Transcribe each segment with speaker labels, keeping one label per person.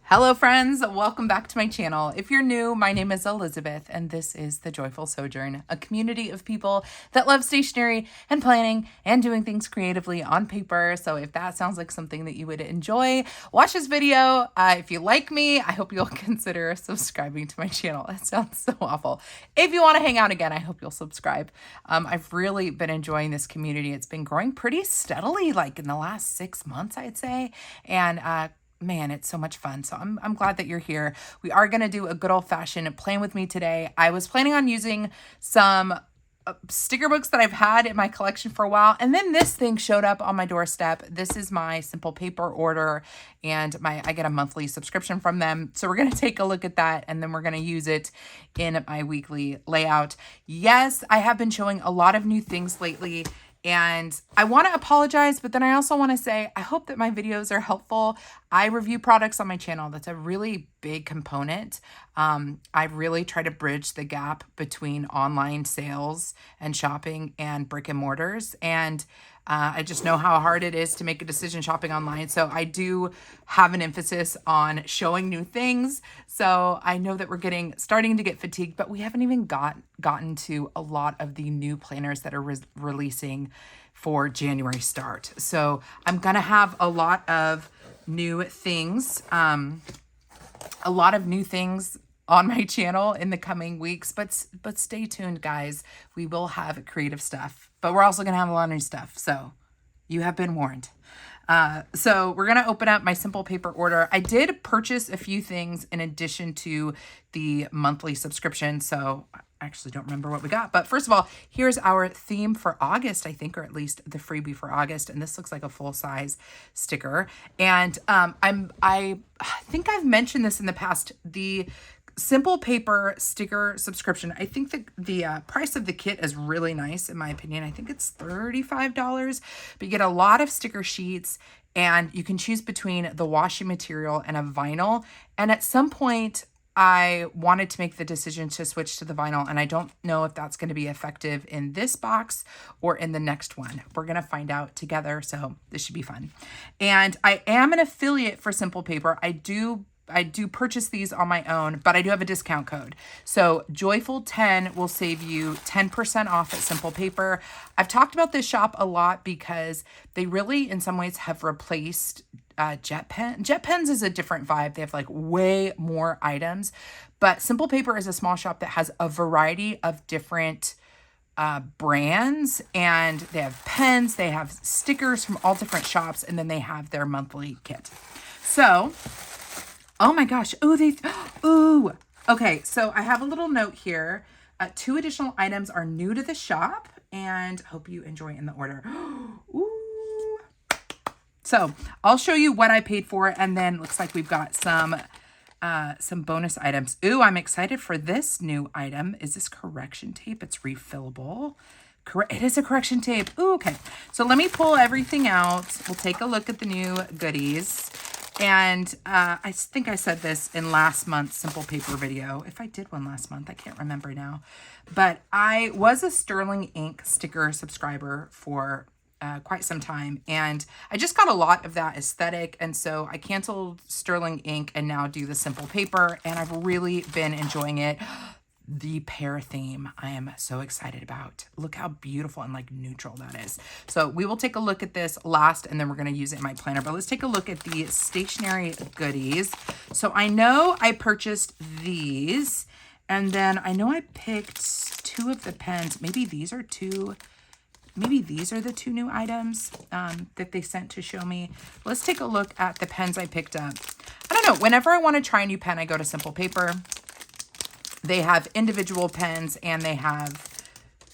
Speaker 1: Hello friends, welcome back to my channel. If you're new, my name is Elizabeth and this is The Joyful Sojourn, a community of people that love stationery and planning and doing things creatively on paper. So if that sounds like something that you would enjoy, watch this video. If you like me, I hope you'll consider subscribing to my channel. That sounds so awful. If you want to hang out again, I hope you'll subscribe. I've really been enjoying this community. It's been growing pretty steadily, like in the last 6 months, I'd say. And man, it's so much fun. So I'm glad that you're here. We are going to do a good old fashioned plan with me today. I was planning on using some sticker books that I've had in my collection for a while. And then this thing showed up on my doorstep. This is my simple paper order and I get a monthly subscription from them. So we're going to take a look at that and then we're going to use it in my weekly layout. Yes, I have been showing a lot of new things lately. And I want to apologize, but then I also want to say, I hope that my videos are helpful. I review products on my channel. That's a really big component. I really try to bridge the gap between online sales and shopping and brick and mortars. And I just know how hard it is to make a decision shopping online. So I do have an emphasis on showing new things. So I know that we're starting to get fatigued, but we haven't even gotten to a lot of the new planners that are releasing for January start. So I'm going to have a lot of new things, on my channel in the coming weeks, but stay tuned, guys. We will have creative stuff, but we're also going to have a lot of new stuff. So you have been warned. So we're going to open up my simple paper order. I did purchase a few things in addition to the monthly subscription. So I actually don't remember what we got, but first of all, here's our theme for August, I think, or at least the freebie for August. And this looks like a full size sticker. And, I think I've mentioned this in the past, the simple paper sticker subscription. I think the price of the kit is really nice, in my opinion. I think it's $35, but you get a lot of sticker sheets and you can choose between the washi material and a vinyl. And at some point I wanted to make the decision to switch to the vinyl, and I don't know if that's going to be effective in this box or in the next one. We're going to find out together. So this should be fun. And I am an affiliate for Simple Paper. I do purchase these on my own, but I do have a discount code. So Joyful10 will save you 10% off at Simple Paper. I've talked about this shop a lot because they really, in some ways, have replaced Jet Pen. Jet Pens is a different vibe. They have like way more items, but Simple Paper is a small shop that has a variety of different brands, and they have pens, they have stickers from all different shops, and then they have their monthly kit. So, oh my gosh. Ooh. Okay, so I have a little note here. 2 additional items are new to the shop, and hope you enjoy in the order. Ooh. So I'll show you what I paid for, and then looks like we've got some bonus items. Ooh, I'm excited for this new item. Is this correction tape? It's refillable. It is a correction tape. Ooh, okay. So let me pull everything out. We'll take a look at the new goodies. And I think I said this in last month's Simple Paper video. If I did one last month, I can't remember now. But I was a Sterling Ink sticker subscriber for quite some time. And I just got a lot of that aesthetic. And so I canceled Sterling Ink and now do the Simple Paper. And I've really been enjoying it. The pear theme I am so excited about. Look how beautiful and like neutral that is. So we will take a look at this last, and then we're going to use it in my planner. But let's take a look at the stationery goodies. So I know I purchased these, and then I know I picked 2 of the pens. Maybe these are the 2 new items that they sent to show me. Let's take a look at the pens I picked up. I don't know. Whenever I want to try a new pen, I go to Simple Paper. They have individual pens and they have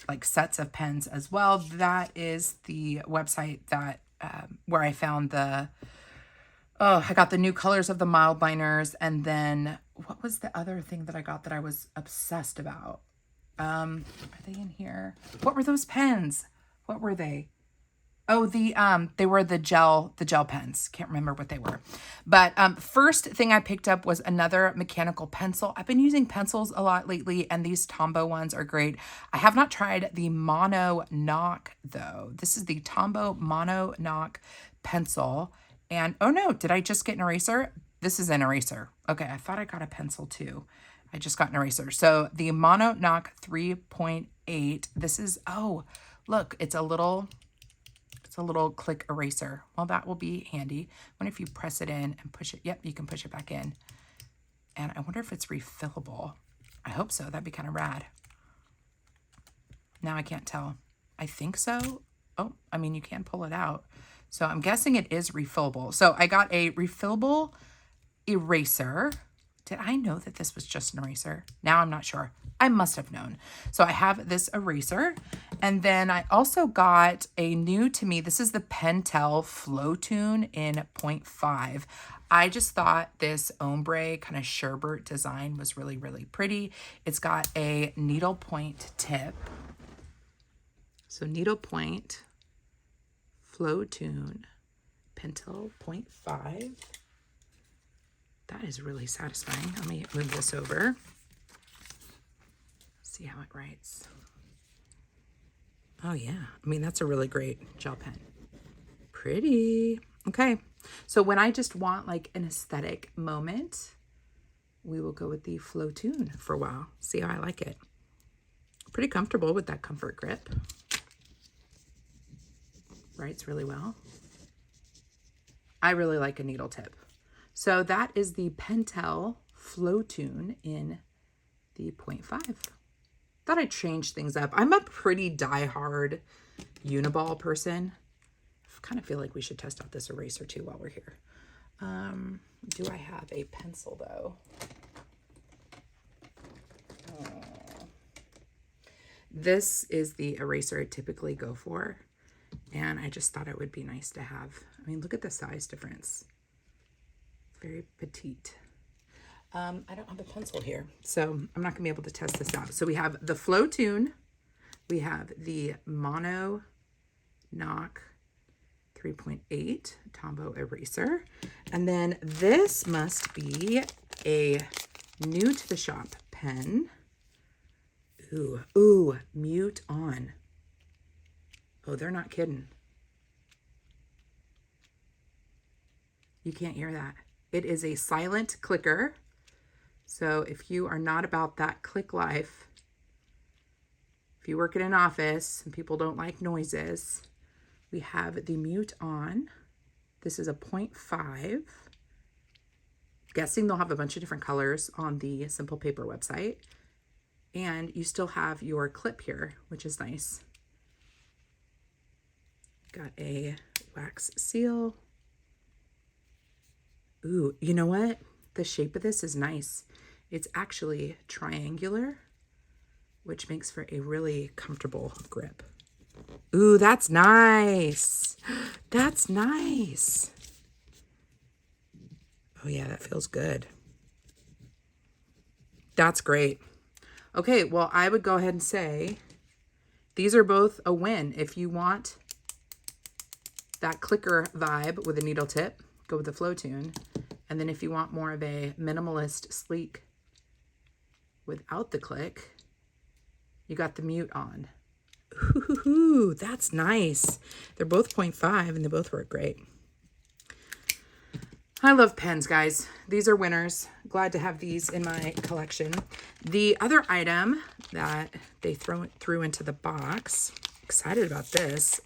Speaker 1: like sets of pens as well. That is the website that where I found I got the new colors of the mild liners. And then what was the other thing that I got that I was obsessed about? Are they in here? What were those pens? What were they? Oh, they were the gel pens. Can't remember what they were. But first thing I picked up was another mechanical pencil. I've been using pencils a lot lately, and these Tombow ones are great. I have not tried the Mono Knock, though. This is the Tombow Mono Knock pencil. And, oh no, did I just get an eraser? This is an eraser. Okay, I thought I got a pencil too. I just got an eraser. So the Mono Knock 3.8. This is, oh, look, it's a little click eraser. Well, that will be handy. I wonder if you press it in and push it. Yep, you can push it back in. And I wonder if it's refillable. I hope so. That'd be kind of rad. Now I can't tell. I think so. Oh, I mean, you can pull it out. So I'm guessing it is refillable. So I got a refillable eraser. Did I know that this was just an eraser? Now I'm not sure. I must have known. So I have this eraser. And then I also got a new to me. This is the Pentel Flow Tune in 0.5. I just thought this ombre kind of sherbet design was really, really pretty. It's got a needlepoint tip. So needlepoint Flow Tune Pentel 0.5. That is really satisfying. Let me move this over. See how it writes. Oh yeah, I mean, that's a really great gel pen. Pretty. Okay, so when I just want like an aesthetic moment, we will go with the Flow Tune for a while. See how I like it. Pretty comfortable with that comfort grip. Writes really well. I really like a needle tip. So that is the Pentel Flow Tune in the 0.5. Thought I'd change things up. I'm a pretty die-hard Uniball person. I kind of feel like we should test out this eraser too while we're here. Do I have a pencil though? This is the eraser I typically go for. And I just thought it would be nice to have. I mean, look at the size difference. Very petite. I don't have a pencil here, so I'm not gonna be able to test this out. So we have the Flow Tune, we have the Mono Knock 3.8 Tombow eraser, and then this must be a new to the shop pen. Ooh, mute on. Oh, they're not kidding. You can't hear that. It is a silent clicker. So if you are not about that click life, if you work in an office and people don't like noises, we have the mute on. This is a 0.5. Guessing they'll have a bunch of different colors on the Simple Paper website. And you still have your clip here, which is nice. Got a wax seal. Ooh, you know what? The shape of this is nice. It's actually triangular, which makes for a really comfortable grip. Ooh, that's nice. That's nice. Oh yeah, that feels good. That's great. Okay, well, I would go ahead and say these are both a win. If you want that clicker vibe with a needle tip, go with the Flow Tune. And then if you want more of a minimalist, sleek without the click, you got the mute on. Ooh, that's nice. They're both 0.5 and they both work great. I love pens, guys. These are winners. Glad to have these in my collection. The other item that they threw into the box, excited about this.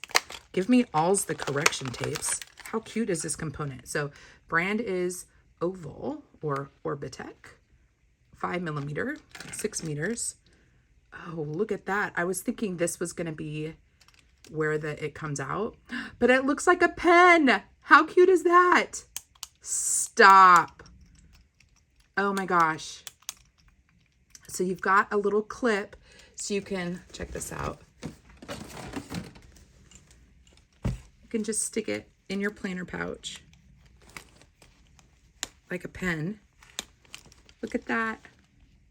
Speaker 1: Give me alls the correction tapes. How cute is this component? So brand is Oval or Orbitech, 5mm, 6 meters. Oh, look at that. I was thinking this was going to be where it comes out, but it looks like a pen. How cute is that? Stop. Oh my gosh. So you've got a little clip so you can, check this out. You can just stick it in your planner pouch like a pen. Look at that.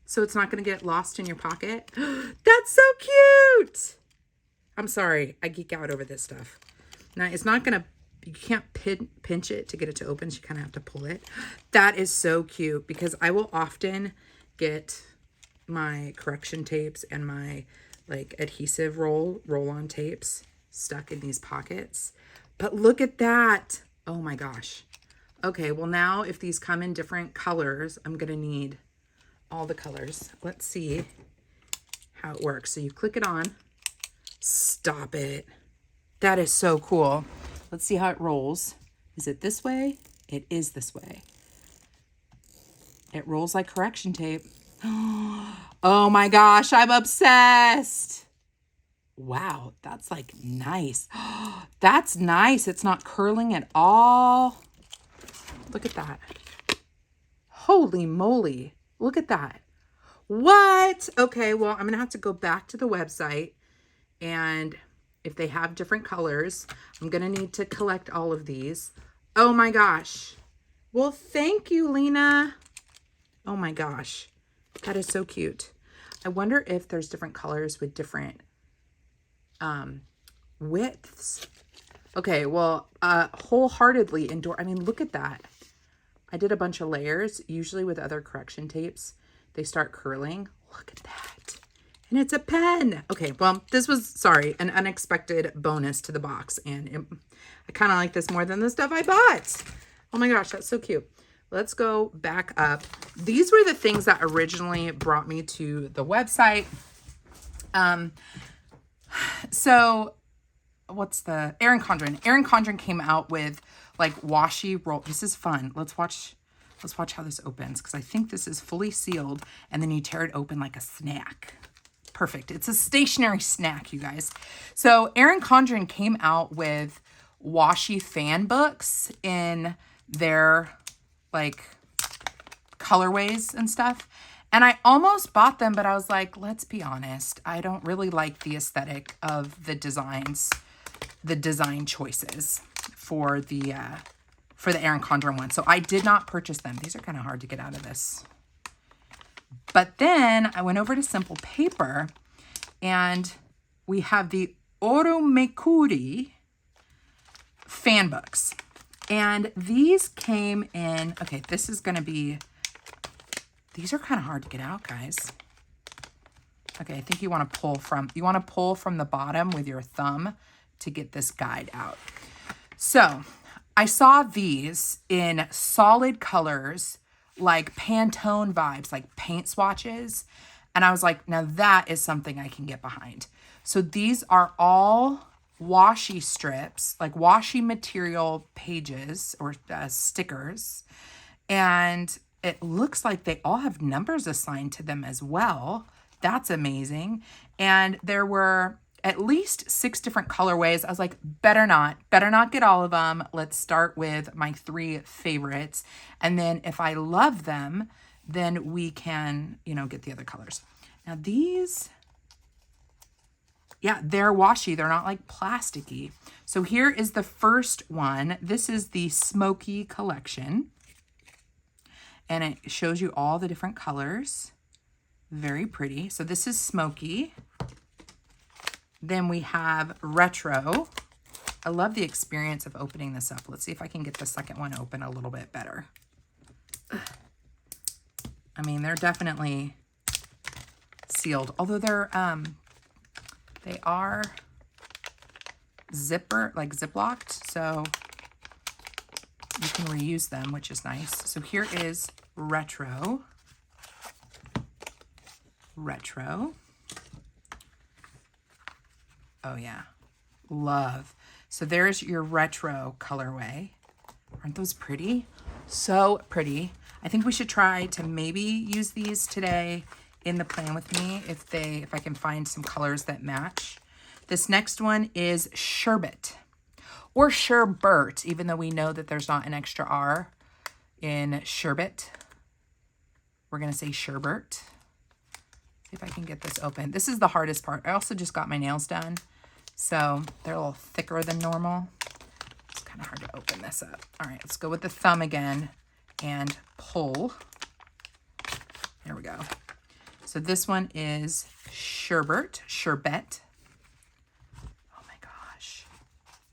Speaker 1: So it's not going to get lost in your pocket. That's so cute. I'm sorry. I geek out over this stuff. Now it's not going to, you can't pinch it to get it to open. So you kind of have to pull it. That is so cute because I will often get my correction tapes and my like adhesive roll-on tapes stuck in these pockets. But look at that. Oh my gosh. Okay, well now if these come in different colors, I'm gonna need all the colors. Let's see how it works. So you click it on. Stop it. That is so cool. Let's see how it rolls. Is it this way? It is this way. It rolls like correction tape. Oh my gosh, I'm obsessed. Wow, that's like nice. That's nice. It's not curling at all. Look at that. Holy moly. Look at that. What? Okay, well, I'm going to have to go back to the website, and if they have different colors, I'm going to need to collect all of these. Oh my gosh. Well, thank you, Lena. Oh my gosh. That is so cute. I wonder if there's different colors with different widths. Okay, well, wholeheartedly endorse. I mean, look at that. I did a bunch of layers. Usually with other correction tapes, they start curling. Look at that. And it's a pen. Okay, well, this was, sorry, an unexpected bonus to the box. And I kind of like this more than the stuff I bought. Oh my gosh, that's so cute. Let's go back up. These were the things that originally brought me to the website. So what's the Erin Condren? Erin Condren came out with like washi roll. This is fun. Let's watch how this opens, because I think this is fully sealed, and then you tear it open like a snack. Perfect. It's a stationary snack, you guys. So Erin Condren came out with washi fan books in their like colorways and stuff. And I almost bought them, but I was like, let's be honest. I don't really like the aesthetic of the designs, the design choices for the Erin Condren one. So I did not purchase them. These are kind of hard to get out of this. But then I went over to Simple Paper, and we have the Oromekuri fan books. And these came in, okay, this is going to be, these are kind of hard to get out, guys. Okay, I think you want to pull from the bottom with your thumb to get this guide out. So I saw these in solid colors, like Pantone vibes, like paint swatches. And I was like, now that is something I can get behind. So these are all washi strips, like washi material pages or stickers. And it looks like they all have numbers assigned to them as well. That's amazing. And there were at least 6 different colorways. I was like, better not get all of them. Let's start with my 3 favorites. And then if I love them, then we can, get the other colors. Now these, yeah, they're washi. They're not like plasticky. So here is the first one. This is the Smoky collection. And it shows you all the different colors. Very pretty. So this is Smoky. Then we have Retro. I love the experience of opening this up. Let's see if I can get the second one open a little bit better. I mean, they're definitely sealed, although they are ziplocked, so you can reuse them, which is nice. So here is Retro. Oh yeah, love. So there's your Retro colorway. Aren't those pretty? So pretty. I think we should try to maybe use these today in the plan with me if I can find some colors that match. This next one is Sherbet or Sherbert, even though we know that there's not an extra R in Sherbet. We're going to say Sherbert. See if I can get this open. This is the hardest part. I also just got my nails done, so they're a little thicker than normal. It's kind of hard to open this up. All right, let's go with the thumb again and pull. There we go. So this one is Sherbet. Oh my gosh.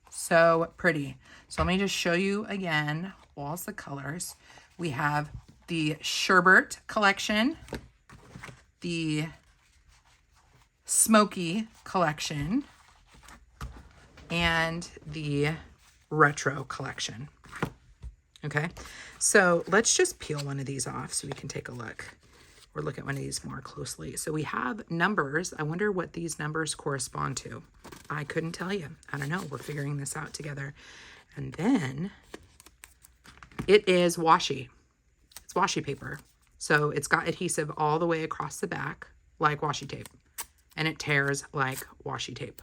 Speaker 1: So pretty. So let me just show you again, wall's the colors. We have the Sherbet collection, the Smoky collection, and the Retro collection. Okay, so let's just peel one of these off so we can take a look or look at one of these more closely. So we have numbers. I wonder what these numbers correspond to. I couldn't tell you. I don't know. We're figuring this out together. And then it is washi. It's washi paper. So it's got adhesive all the way across the back like washi tape. And it tears like washi tape.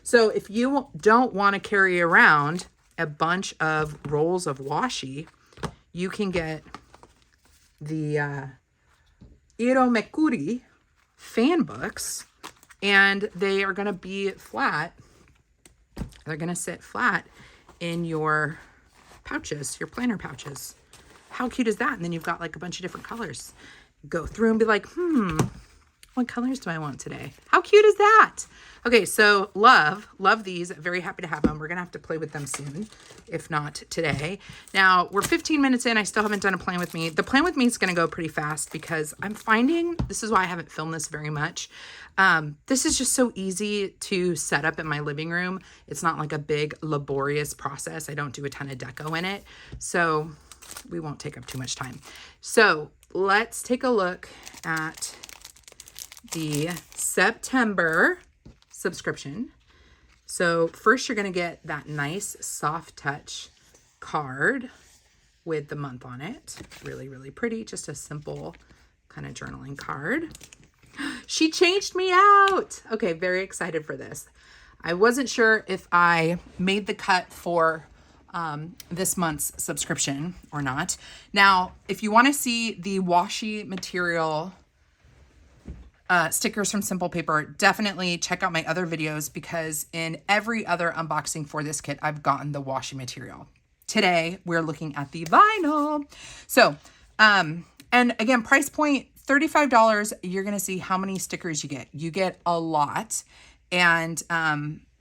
Speaker 1: So if you don't want to carry around a bunch of rolls of washi, you can get the Iromekuri fan books, and they are going to be flat. They're going to sit flat in your pouches, your planner pouches. How cute is that? And then you've got like a bunch of different colors. Go through and be like, what colors do I want today? How cute is that? Okay, so love these. Very happy to have them. We're going to have to play with them soon, if not today. Now, we're 15 minutes in. I still haven't done a plan with me. The plan with me is going to go pretty fast because I'm finding, this is why I haven't filmed this very much. This is just so easy to set up in my living room. It's not like a big laborious process. I don't do a ton of deco in it. So we won't take up too much time. So let's take a look at the September subscription. So first you're going to get that nice soft touch card with the month on it. Really, really pretty. Just a simple kind of journaling card. She changed me out. Okay, very excited for this. I wasn't sure if I made the cut for this month's subscription or not. Now, if you want to see the washi material stickers from Simple Paper, definitely check out my other videos because in every other unboxing for this kit, I've gotten the washi material. Today, we're looking at the vinyl. So, and again, price point, $35. You're going to see how many stickers you get. You get a lot. And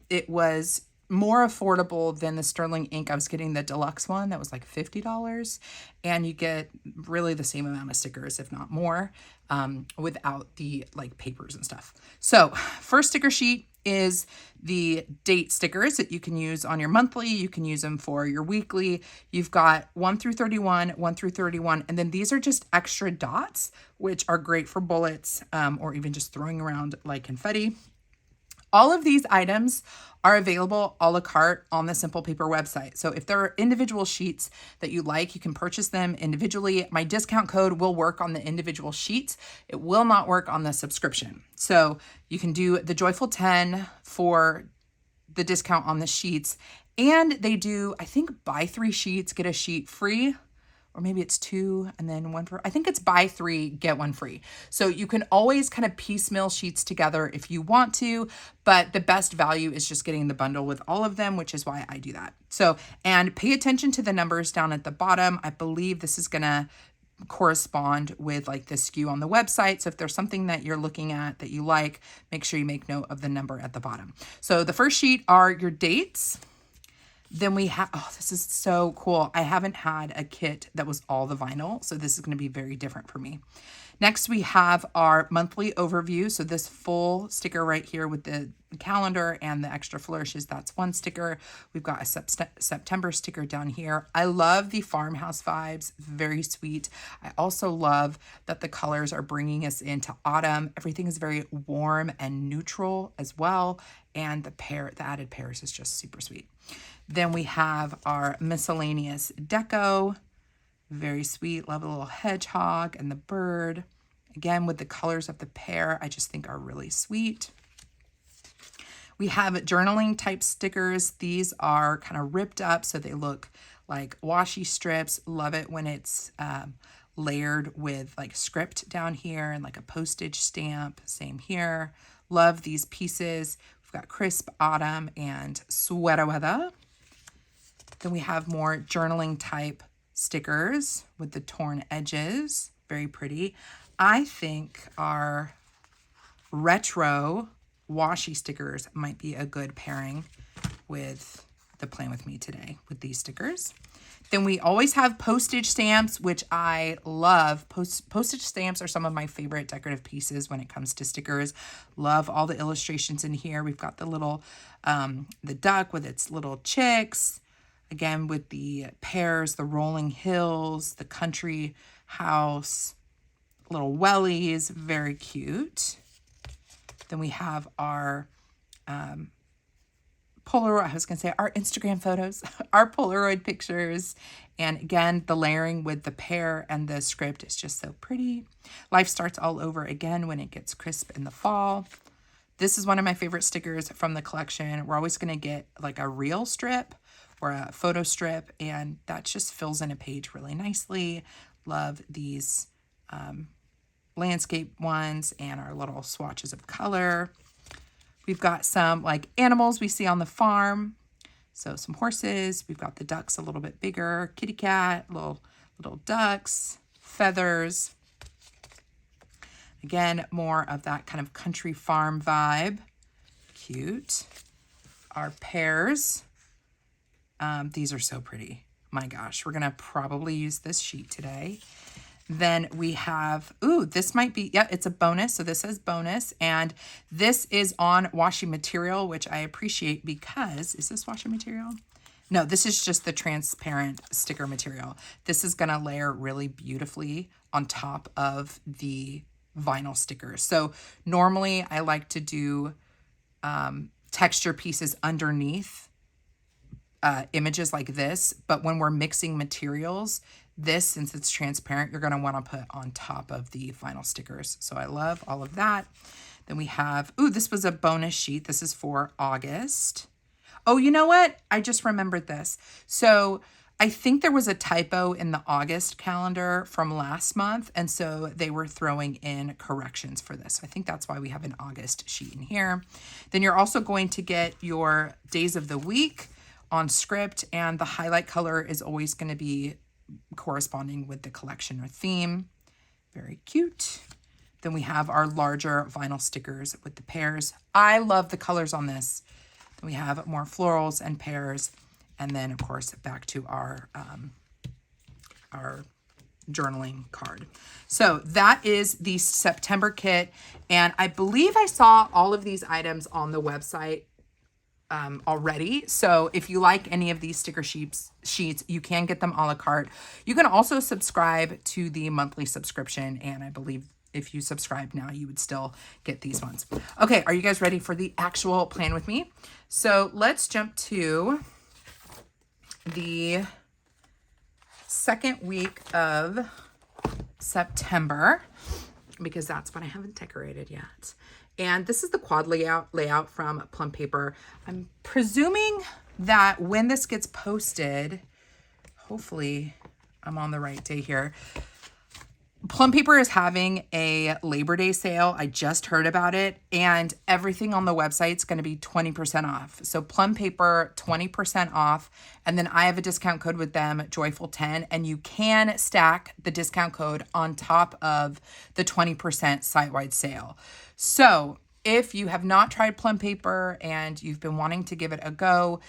Speaker 1: it was more affordable than the Sterling ink. I was getting the deluxe one that was like $50, and you get really the same amount of stickers, if not more, without the like papers and stuff. So first sticker sheet is the date stickers that you can use on your monthly. You can use them for your weekly. You've got 1 through 31, 1 through 31. And then these are just extra dots, which are great for bullets or even just throwing around like confetti. All of these items are available a la carte on the Simple Paper website. So if there are individual sheets that you like, you can purchase them individually. My discount code will work on the individual sheets. It will not work on the subscription. So you can do the Joyful 10 for the discount on the sheets. And they do, I think, buy 3 sheets, get a sheet free. Or maybe it's 2 and then 1 for, I think it's buy 3, get 1 free. So you can always kind of piecemeal sheets together if you want to, but the best value is just getting the bundle with all of them, which is why I do that. So, and pay attention to the numbers down at the bottom. I believe this is going to correspond with like the SKU on the website. So if there's something that you're looking at that you like, make sure you make note of the number at the bottom. So the first sheet are your dates. Then we have, oh, this is so cool. I haven't had a kit that was all the vinyl, so this is going to be very different for me. Next, we have our monthly overview. So this full sticker right here with the calendar and the extra flourishes, that's one sticker. We've got a September sticker down here. I love the farmhouse vibes, very sweet. I also love that the colors are bringing us into autumn. Everything is very warm and neutral as well. And the added pears is just super sweet. Then we have our miscellaneous deco. Very sweet. Love the little hedgehog and the bird. Again, with the colors of the pear, I just think are really sweet. We have journaling type stickers. These are kind of ripped up so they look like washi strips. Love it when it's layered with like script down here and like a postage stamp. Same here. Love these pieces. We've got crisp autumn and sweater weather. Then we have more journaling type stickers with the torn edges. Very pretty. I think our retro washi stickers might be a good pairing with the plan with me today with these stickers. Then we always have postage stamps, which I love. Postage stamps are some of my favorite decorative pieces when it comes to stickers. Love all the illustrations in here. We've got the little, the duck with its little chicks. Again, with the pears, the rolling hills, the country house, little wellies, very cute. Then we have our Polaroid, I was going to say our Instagram photos, our Polaroid pictures. And again, the layering with the pear and the script is just so pretty. Life starts all over again when it gets crisp in the fall. This is one of my favorite stickers from the collection. We're always going to get like a reel strip or a photo strip, and that just fills in a page really nicely. Love these landscape ones and our little swatches of color. We've got some like animals we see on the farm. So some horses. We've got the ducks a little bit bigger. Kitty cat, little ducks, feathers. Again, more of that kind of country farm vibe. Cute. Our pears. These are so pretty. My gosh, we're going to probably use this sheet today. Then we have, ooh, this might be, yeah, it's a bonus. So this says bonus. And this is on washi material, which I appreciate because, is this washi material? No, this is just the transparent sticker material. This is going to layer really beautifully on top of the vinyl stickers. So normally I like to do texture pieces underneath images like this, but when we're mixing materials, this, since it's transparent, you're going to want to put on top of the vinyl stickers. So I love all of that. Then we have, ooh, this was a bonus sheet. This is for August. Oh, you know what? I just remembered this. So I think there was a typo in the August calendar from last month, and so they were throwing in corrections for this. I think that's why we have an August sheet in here. Then you're also going to get your days of the week on script, and the highlight color is always going to be corresponding with the collection or theme. Very cute. Then we have our larger vinyl stickers with the pears. I love the colors on this. Then we have more florals and pears. And then, of course, back to our journaling card. So that is the September kit. And I believe I saw all of these items on the website already. So if you like any of these sticker sheets, you can get them a la carte. You can also subscribe to the monthly subscription. And I believe if you subscribe now, you would still get these ones. Okay, are you guys ready for the actual plan with me? So let's jump to the second week of September, because that's when I haven't decorated yet. And this is the quad layout from Plum Paper. I'm presuming that when this gets posted, hopefully I'm on the right day here, Plum Paper is having a Labor Day sale. I just heard about it, and everything on the website is going to be 20% off. So Plum Paper, 20% off. And then I have a discount code with them, Joyful10, and you can stack the discount code on top of the 20% site-wide sale. So if you have not tried Plum Paper and you've been wanting to give it a go,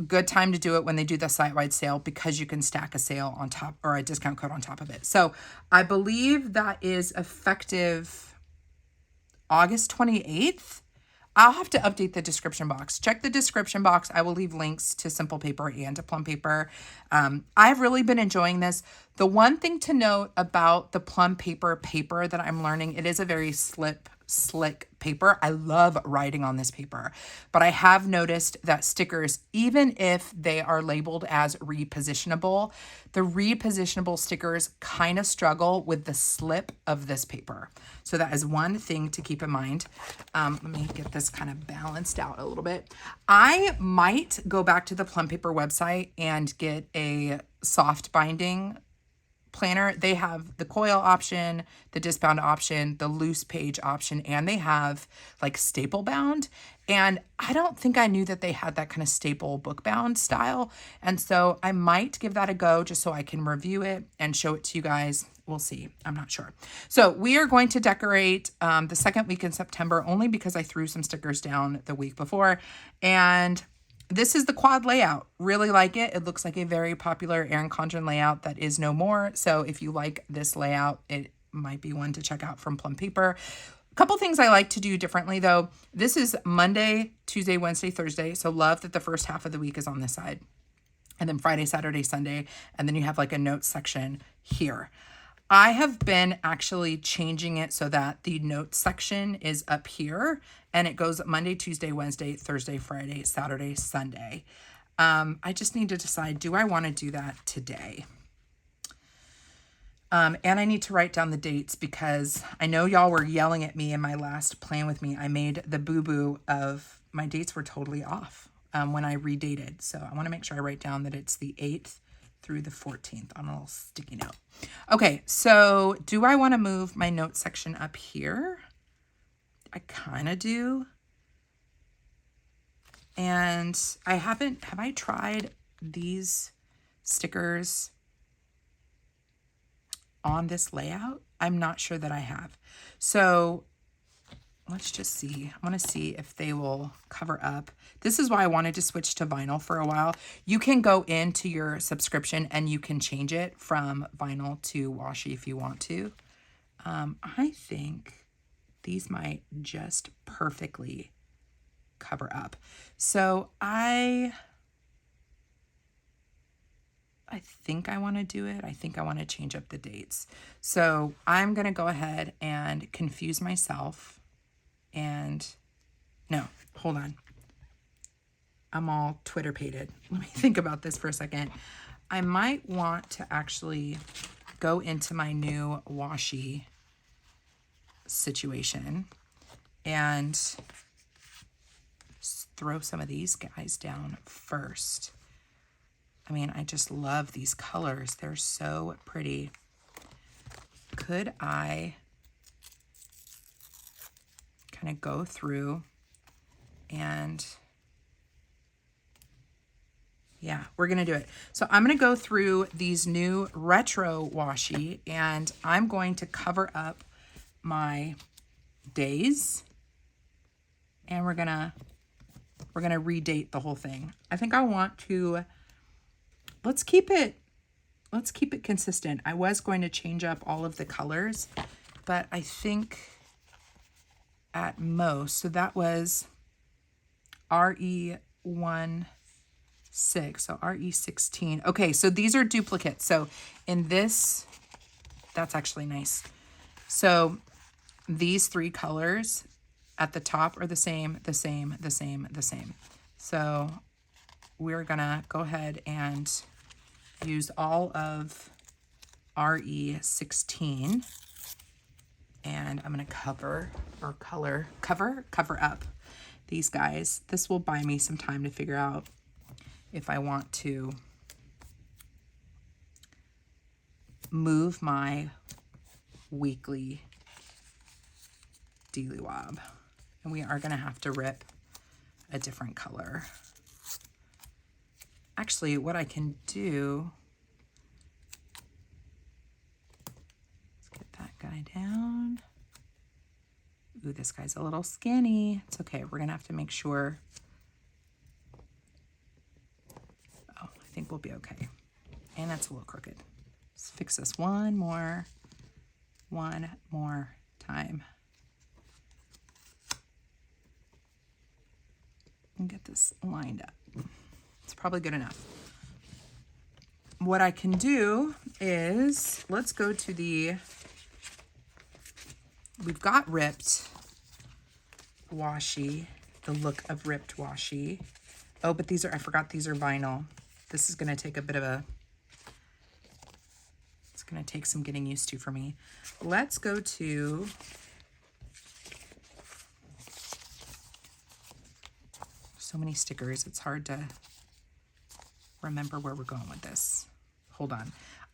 Speaker 1: good time to do it when they do the site-wide sale, because you can stack a sale on top, or a discount code on top of it. So I believe that is effective August 28th. I'll have to update the description box. Check the description box. I will leave links to Simple Paper and to Plum Paper. I've really been enjoying this. The one thing to note about the Plum Paper that I'm learning, it is a very slick paper. I love writing on this paper, but I have noticed that stickers, even if they are labeled as repositionable, the repositionable stickers kind of struggle with the slip of this paper. So that is one thing to keep in mind. Let me get this kind of balanced out a little bit. I might go back to the Plum Paper website and get a soft binding planner. They have the coil option, the disc bound option, the loose page option, and they have like staple bound. And I don't think I knew that they had that kind of staple book bound style. And so I might give that a go just so I can review it and show it to you guys. We'll see. I'm not sure. So we are going to decorate the second week in September, only because I threw some stickers down the week before. And this is the quad layout. Really like it. It looks like a very popular Erin Condren layout that is no more. So if you like this layout, it might be one to check out from Plum Paper. A couple things I like to do differently though. This is Monday, Tuesday, Wednesday, Thursday. So love that the first half of the week is on this side. and then Friday, Saturday, Sunday, and then you have like a notes section here. I have been actually changing it so that the notes section is up here and it goes Monday, Tuesday, Wednesday, Thursday, Friday, Saturday, Sunday. I just need to decide, do I want to do that today? And I need to write down the dates because I know y'all were yelling at me in my last Plan With Me. I made the boo-boo of my dates were totally off when I redated. So I want to make sure I write down that it's the 8th through the 14th on a little sticky note. Okay, so do I want to move my note section up here? I kind of do. And have I tried these stickers on this layout? I'm not sure that I have. So let's just see. I want to see if they will cover up. This is why I wanted to switch to vinyl for a while. You can go into your subscription and you can change it from vinyl to washi if you want to. I think these might just perfectly cover up. So I think I want to do it. I think I want to change up the dates. So I'm going to go ahead and confuse myself. And no, hold on. I'm all Twitter-pated. Let me think about this for a second. I might want to actually go into my new washi situation and throw some of these guys down first. I mean, I just love these colors. They're so pretty. Could I kind of go through and yeah, we're going to do it. So I'm going to go through these new retro washi and I'm going to cover up my days and we're going to redate the whole thing. I think I want to, let's keep it consistent. I was going to change up all of the colors, but I think at most, so that was RE16, so RE16. Okay, so these are duplicates. So in this, that's actually nice. So these three colors at the top are the same, the same, the same, the same. So we're gonna go ahead and use all of RE16 and I'm gonna cover up these guys. This will buy me some time to figure out if I want to move my weekly dealy wob. And we are gonna have to rip a different color. Actually, what I can do, let's get that guy down. Ooh, this guy's a little skinny. It's okay, we're gonna have to make sure. Oh, I think we'll be okay. And that's a little crooked. Let's fix this one more time. And get this lined up. It's probably good enough. What I can do is, let's go to we've got ripped washi, the look of ripped washi. Oh, but these are, I forgot these are vinyl. This is gonna take a bit of it's gonna take some getting used to for me. Let's go to, so many stickers, it's hard to remember where we're going with this. Hold on.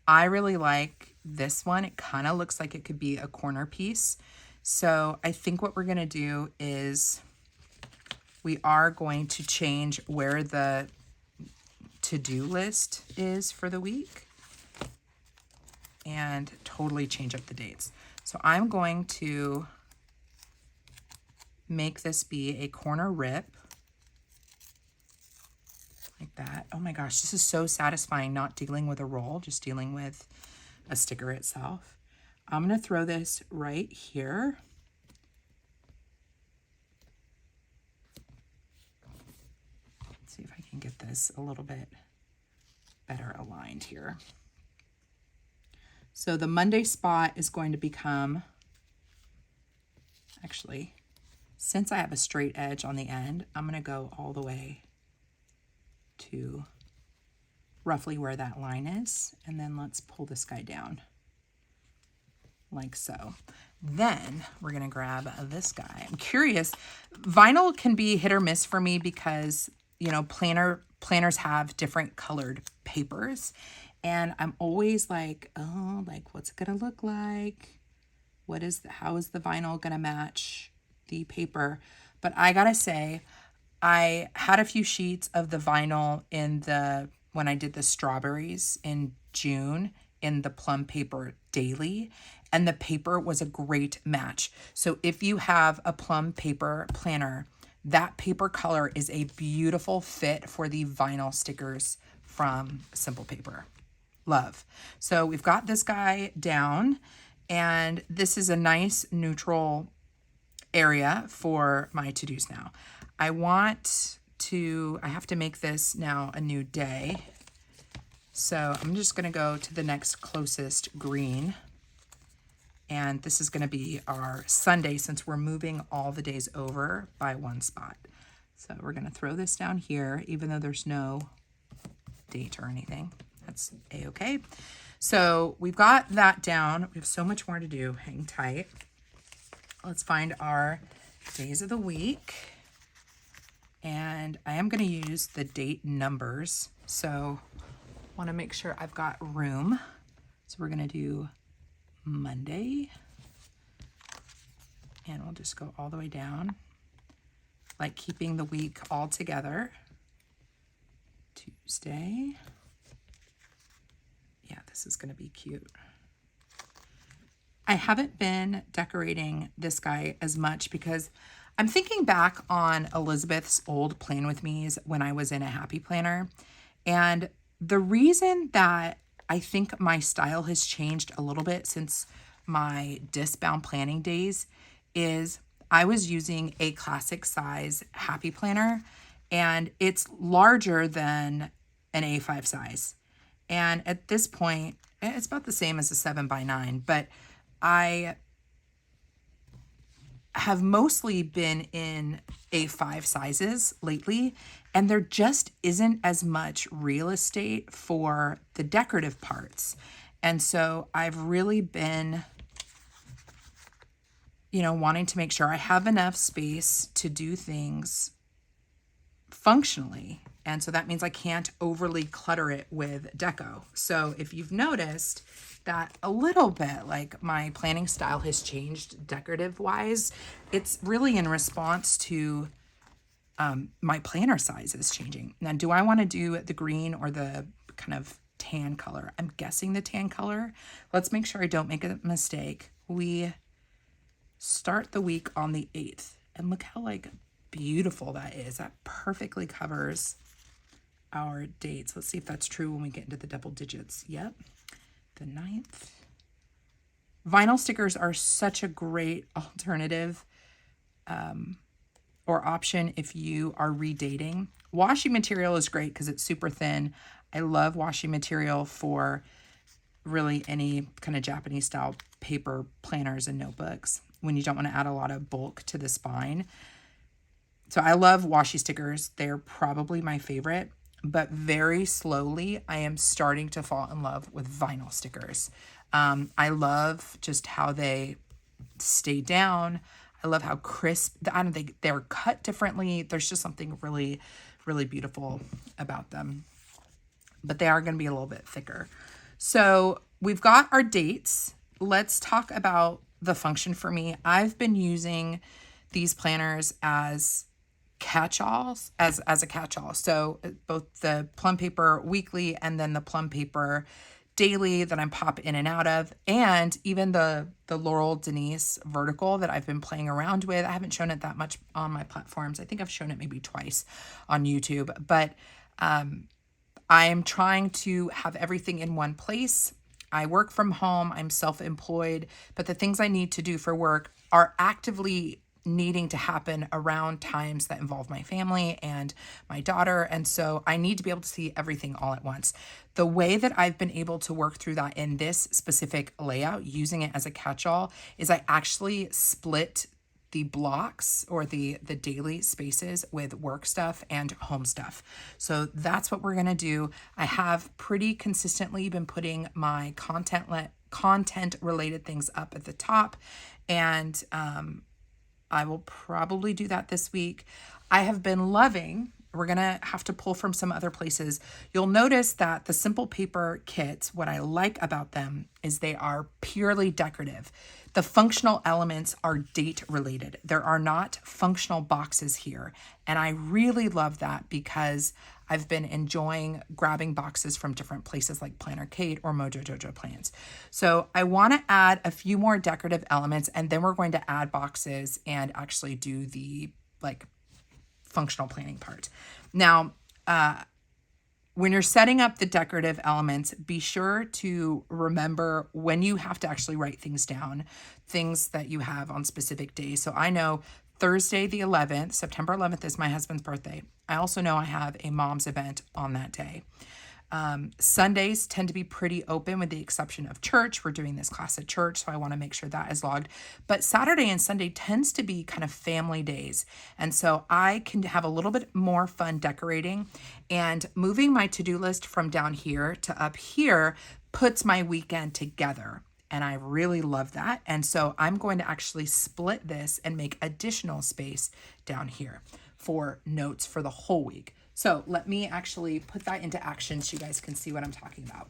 Speaker 1: I really like this one. It kind of looks like it could be a corner piece. So I think what we're going to do is we are going to change where the to-do list is for the week and totally change up the dates. So I'm going to make this be a corner rip. Like that. Oh my gosh, this is so satisfying, not dealing with a roll, just dealing with a sticker itself. I'm going to throw this right here. Let's see if I can get this a little bit better aligned here. So the Monday spot is going to become, actually, since I have a straight edge on the end, I'm going to go all the way to roughly where that line is. And then let's pull this guy down like so. Then we're going to grab this guy. I'm curious. Vinyl can be hit or miss for me because, you know, planners have different colored papers. And I'm always like, oh, like, what's it going to look like? How is the vinyl going to match the paper? But I got to say, I had a few sheets of the vinyl when I did the strawberries in June in the Plum Paper Daily, and the paper was a great match. So if you have a Plum Paper planner, that paper color is a beautiful fit for the vinyl stickers from Simple Paper. Love. So we've got this guy down, and this is a nice neutral area for my to-dos now. I have to make this now a new day. So I'm just going to go to the next closest green. And this is going to be our Sunday since we're moving all the days over by one spot. So we're going to throw this down here, even though there's no date or anything. That's a-okay. So we've got that down. We have so much more to do. Hang tight. Let's find our days of the week. And I am going to use the date numbers. So I want to make sure I've got room. So we're going to do Monday. And we'll just go all the way down, like keeping the week all together. Tuesday. Yeah, this is going to be cute. I haven't been decorating this guy as much because I'm thinking back on Elizabeth's old Plan With Me's when I was in a Happy Planner. And the reason that I think my style has changed a little bit since my disc-bound planning days is I was using a classic size Happy Planner, and it's larger than an A5 size. And at this point, it's about the same as a 7x9, but I have mostly been in A5 sizes lately, and there just isn't as much real estate for the decorative parts. And so I've really been, wanting to make sure I have enough space to do things functionally. And so that means I can't overly clutter it with deco. So if you've noticed that a little bit, like my planning style has changed decorative wise, it's really in response to my planner size is changing. Now, do I want to do the green or the kind of tan color? I'm guessing the tan color. Let's make sure I don't make a mistake. We start the week on the 8th, and look how beautiful that is. That perfectly covers our dates. Let's see if that's true when we get into the double digits. Yep, the 9th. Vinyl stickers are such a great alternative or option if you are redating. Washi material is great because it's super thin. I love washi material for really any kind of Japanese style paper planners and notebooks when you don't want to add a lot of bulk to the spine. So I love washi stickers. They're probably my favorite, but very slowly I am starting to fall in love with vinyl stickers. I love just how they stay down. I love how crisp, they're cut differently. There's just something really, really beautiful about them, but they are going to be a little bit thicker. So we've got our dates. Let's talk about the function for me. I've been using these planners as catch-alls, as a catch-all. So both the Plum Paper Weekly and then the Plum Paper Daily that I'm pop in and out of, and even the Laurel Denise Vertical that I've been playing around with. I haven't shown it that much on my platforms. I think I've shown it maybe twice on YouTube, but I am trying to have everything in one place. I work from home, I'm self-employed, but the things I need to do for work are actively needing to happen around times that involve my family and my daughter. And so I need to be able to see everything all at once. The way that I've been able to work through that in this specific layout, using it as a catch-all, is I actually split the blocks or the daily spaces with work stuff and home stuff. So that's what we're going to do. I have pretty consistently been putting my content related things up at the top, and I will probably do that this week. I have been loving, we're going to have to pull from some other places. You'll notice that the Simple Paper kits, what I like about them is they are purely decorative. The functional elements are date related. There are not functional boxes here. And I really love that because I've been enjoying grabbing boxes from different places like Planner Kate or Mojo Jojo Plans. So I want to add a few more decorative elements, and then we're going to add boxes and actually do the like functional planning part. Now, when you're setting up the decorative elements, be sure to remember when you have to actually write things down, things that you have on specific days. So I know Thursday the 11th, September 11th is my husband's birthday. I also know I have a mom's event on that day. Sundays tend to be pretty open with the exception of church. We're doing this class at church, so I want to make sure that is logged. But Saturday and Sunday tends to be kind of family days. And so I can have a little bit more fun decorating, and moving my to-do list from down here to up here puts my weekend together. And I really love that. And so I'm going to actually split this and make additional space down here for notes for the whole week. So let me actually put that into action so you guys can see what I'm talking about.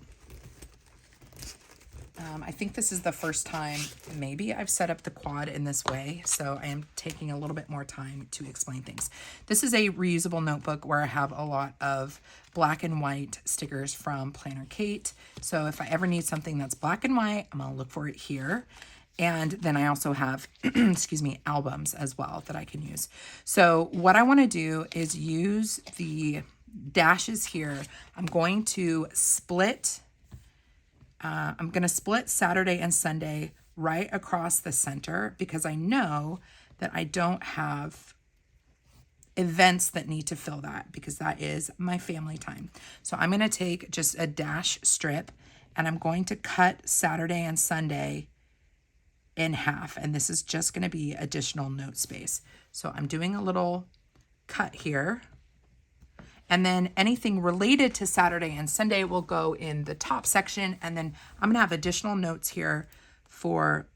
Speaker 1: I think this is the first time maybe I've set up the quad in this way, so I am taking a little bit more time to explain things. This is a reusable notebook where I have a lot of black and white stickers from Planner Kate. So if I ever need something that's black and white, I'm going to look for it here. And then I also have, excuse me, albums as well that I can use. So what I want to do is use the dashes here. I'm going to split Saturday and Sunday right across the center because I know that I don't have events that need to fill that because that is my family time. So I'm going to take just a dash strip and I'm going to cut Saturday and Sunday in half, and this is just going to be additional note space. So I'm doing a little cut here, and then anything related to Saturday and Sunday will go in the top section, and then I'm going to have additional notes here for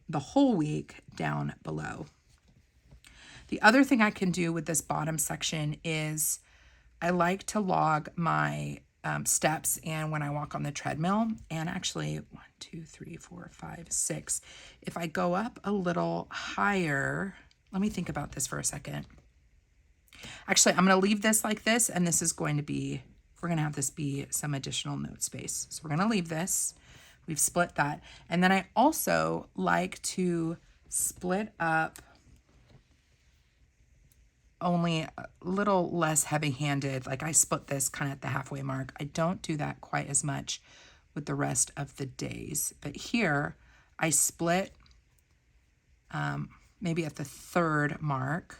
Speaker 1: the whole week down below. The other thing I can do with this bottom section is I like to log my steps and when I walk on the treadmill, and actually 1, 2, 3, 4, 5, 6. If I go up a little higher, let me think about this for a second. Actually, I'm going to leave this like this, and this is going to be, we're going to have this be some additional note space. So we're going to leave this. We've split that. And then I also like to split up only a little less heavy-handed. Like I split this kind of at the halfway mark. I don't do that quite as much with the rest of the days. But here I split maybe at the 3rd mark.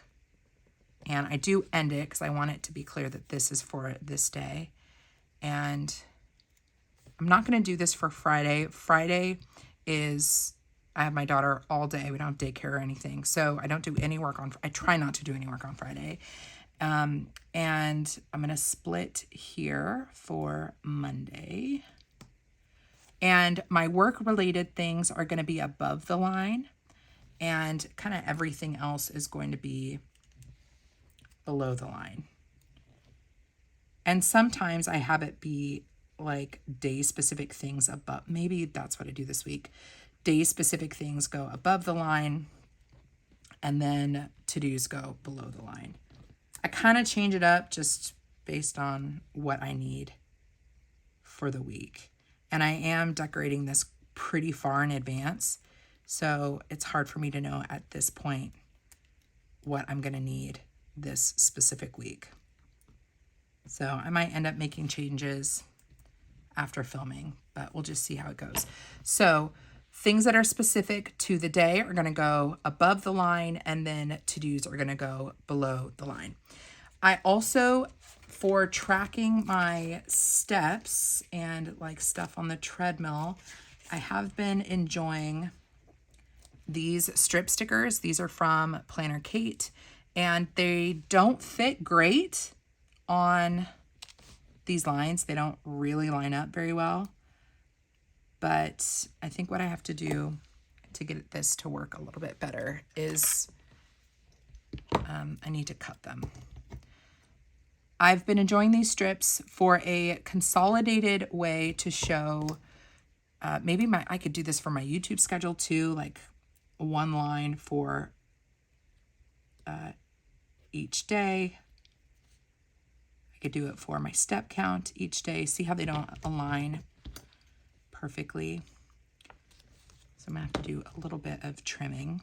Speaker 1: And I do end it because I want it to be clear that this is for this day. And I'm not going to do this for Friday. Friday is, I have my daughter all day. We don't have daycare or anything. So I don't do any work on, I try not to do any work on Friday. And I'm going to split here for Monday. And my work related things are going to be above the line. And kind of everything else is going to be below the line. And sometimes I have it be like day specific things above. Maybe that's what I do this week. Day specific things go above the line, and then to-dos go below the line. I kind of change it up just based on what I need for the week. And I am decorating this pretty far in advance, so it's hard for me to know at this point what I'm going to need this specific week. So I might end up making changes after filming, but we'll just see how it goes. So Things that are specific to the day are going to go above the line, and then to-dos are going to go below the line. I also, for tracking my steps and like stuff on the treadmill, I have been enjoying these strip stickers. These are from Planner Kate, and they don't fit great on these lines. They don't really line up very well. But I think what I have to do to get this to work a little bit better is I need to cut them. I've been enjoying these strips for a consolidated way to show, maybe I could do this for my YouTube schedule too, like one line for each day. I could do it for my step count each day. See how they don't align perfectly. So I'm gonna have to do a little bit of trimming.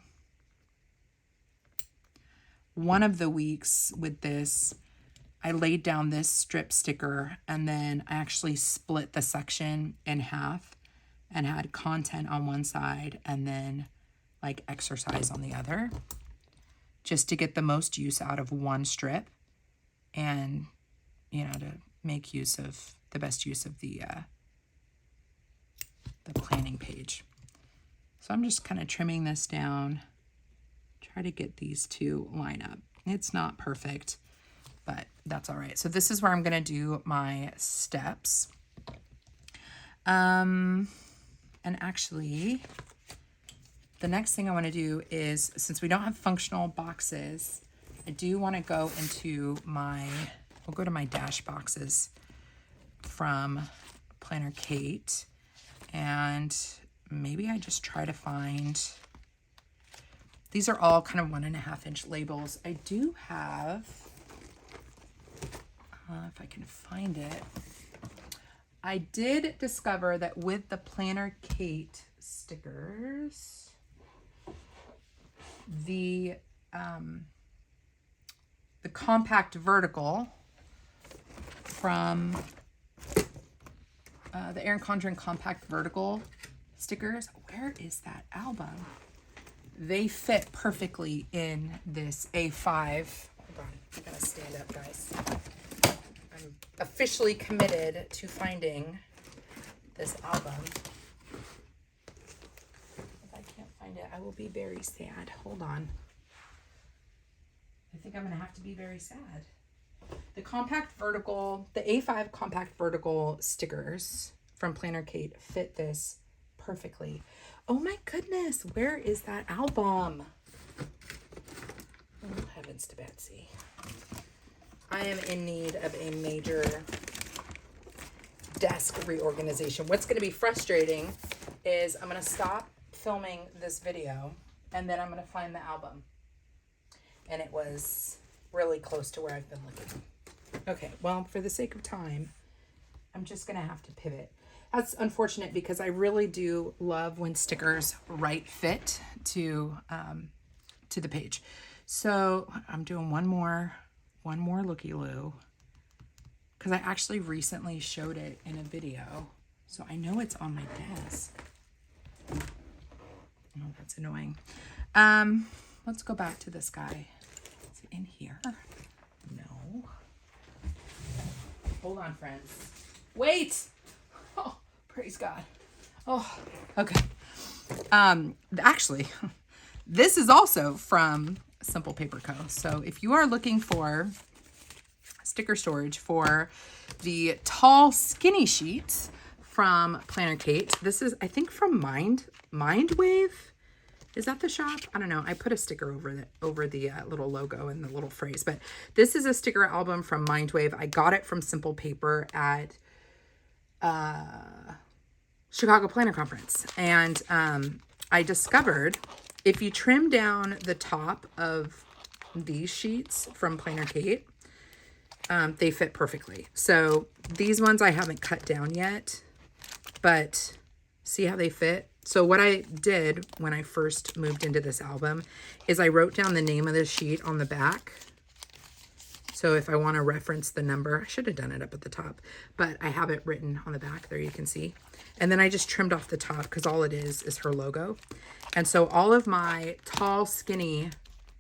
Speaker 1: One of the weeks with this, I laid down this strip sticker and then I actually split the section in half and had content on one side and then like exercise on the other, just to get the most use out of one strip and, you know, to make use of the best use of the planning page. So I'm just kind of trimming this down, try to get these two line up. It's not perfect, but that's all right. So this is where I'm going to do my steps. And actually, the next thing I want to do is, since we don't have functional boxes, I do want to go into we'll go to my dash boxes from Planner Kate. And maybe I just try to find, these are all kind of 1.5 inch labels. I do have, if I can find it, I did discover that with the Planner Kate stickers, the compact vertical from the Erin Condren compact vertical stickers. Where is that album? They fit perfectly in this A5. Hold on, I gotta stand up, guys. I'm officially committed to finding this album. If I can't find it, I will be very sad. Hold on. I think I'm gonna have to be very sad. The compact vertical, the A5 compact vertical stickers from Planner Kate fit this perfectly. Oh my goodness, where is that album? Oh, heavens to Betsy. I am in need of a major desk reorganization. What's going to be frustrating is I'm going to stop filming this video and then I'm going to find the album. And it was really close to where I've been looking. Okay, well, for the sake of time, I'm just going to have to pivot. That's unfortunate because I really do love when stickers right fit to the page. So I'm doing one more looky-loo because I actually recently showed it in a video. So I know it's on my desk. Oh, that's annoying. Let's go back to this guy. Is it in here? No. Hold on, friends. Wait! Oh, praise God. Oh, okay. Actually, this is also from Simple Paper Co. So if you are looking for sticker storage for the tall, skinny sheets from Planner Kate, this is, I think, from Mindwave. Is that the shop? I don't know. I put a sticker over the little logo and the little phrase, but this is a sticker album from Mindwave. I got it from Simple Paper at Chicago Planner Conference. And I discovered if you trim down the top of these sheets from Planner Kate, they fit perfectly. So these ones I haven't cut down yet, but see how they fit? So what I did when I first moved into this album is I wrote down the name of the sheet on the back. So if I want to reference the number, I should have done it up at the top, but I have it written on the back there, you can see. And then I just trimmed off the top because all it is her logo. And so all of my tall, skinny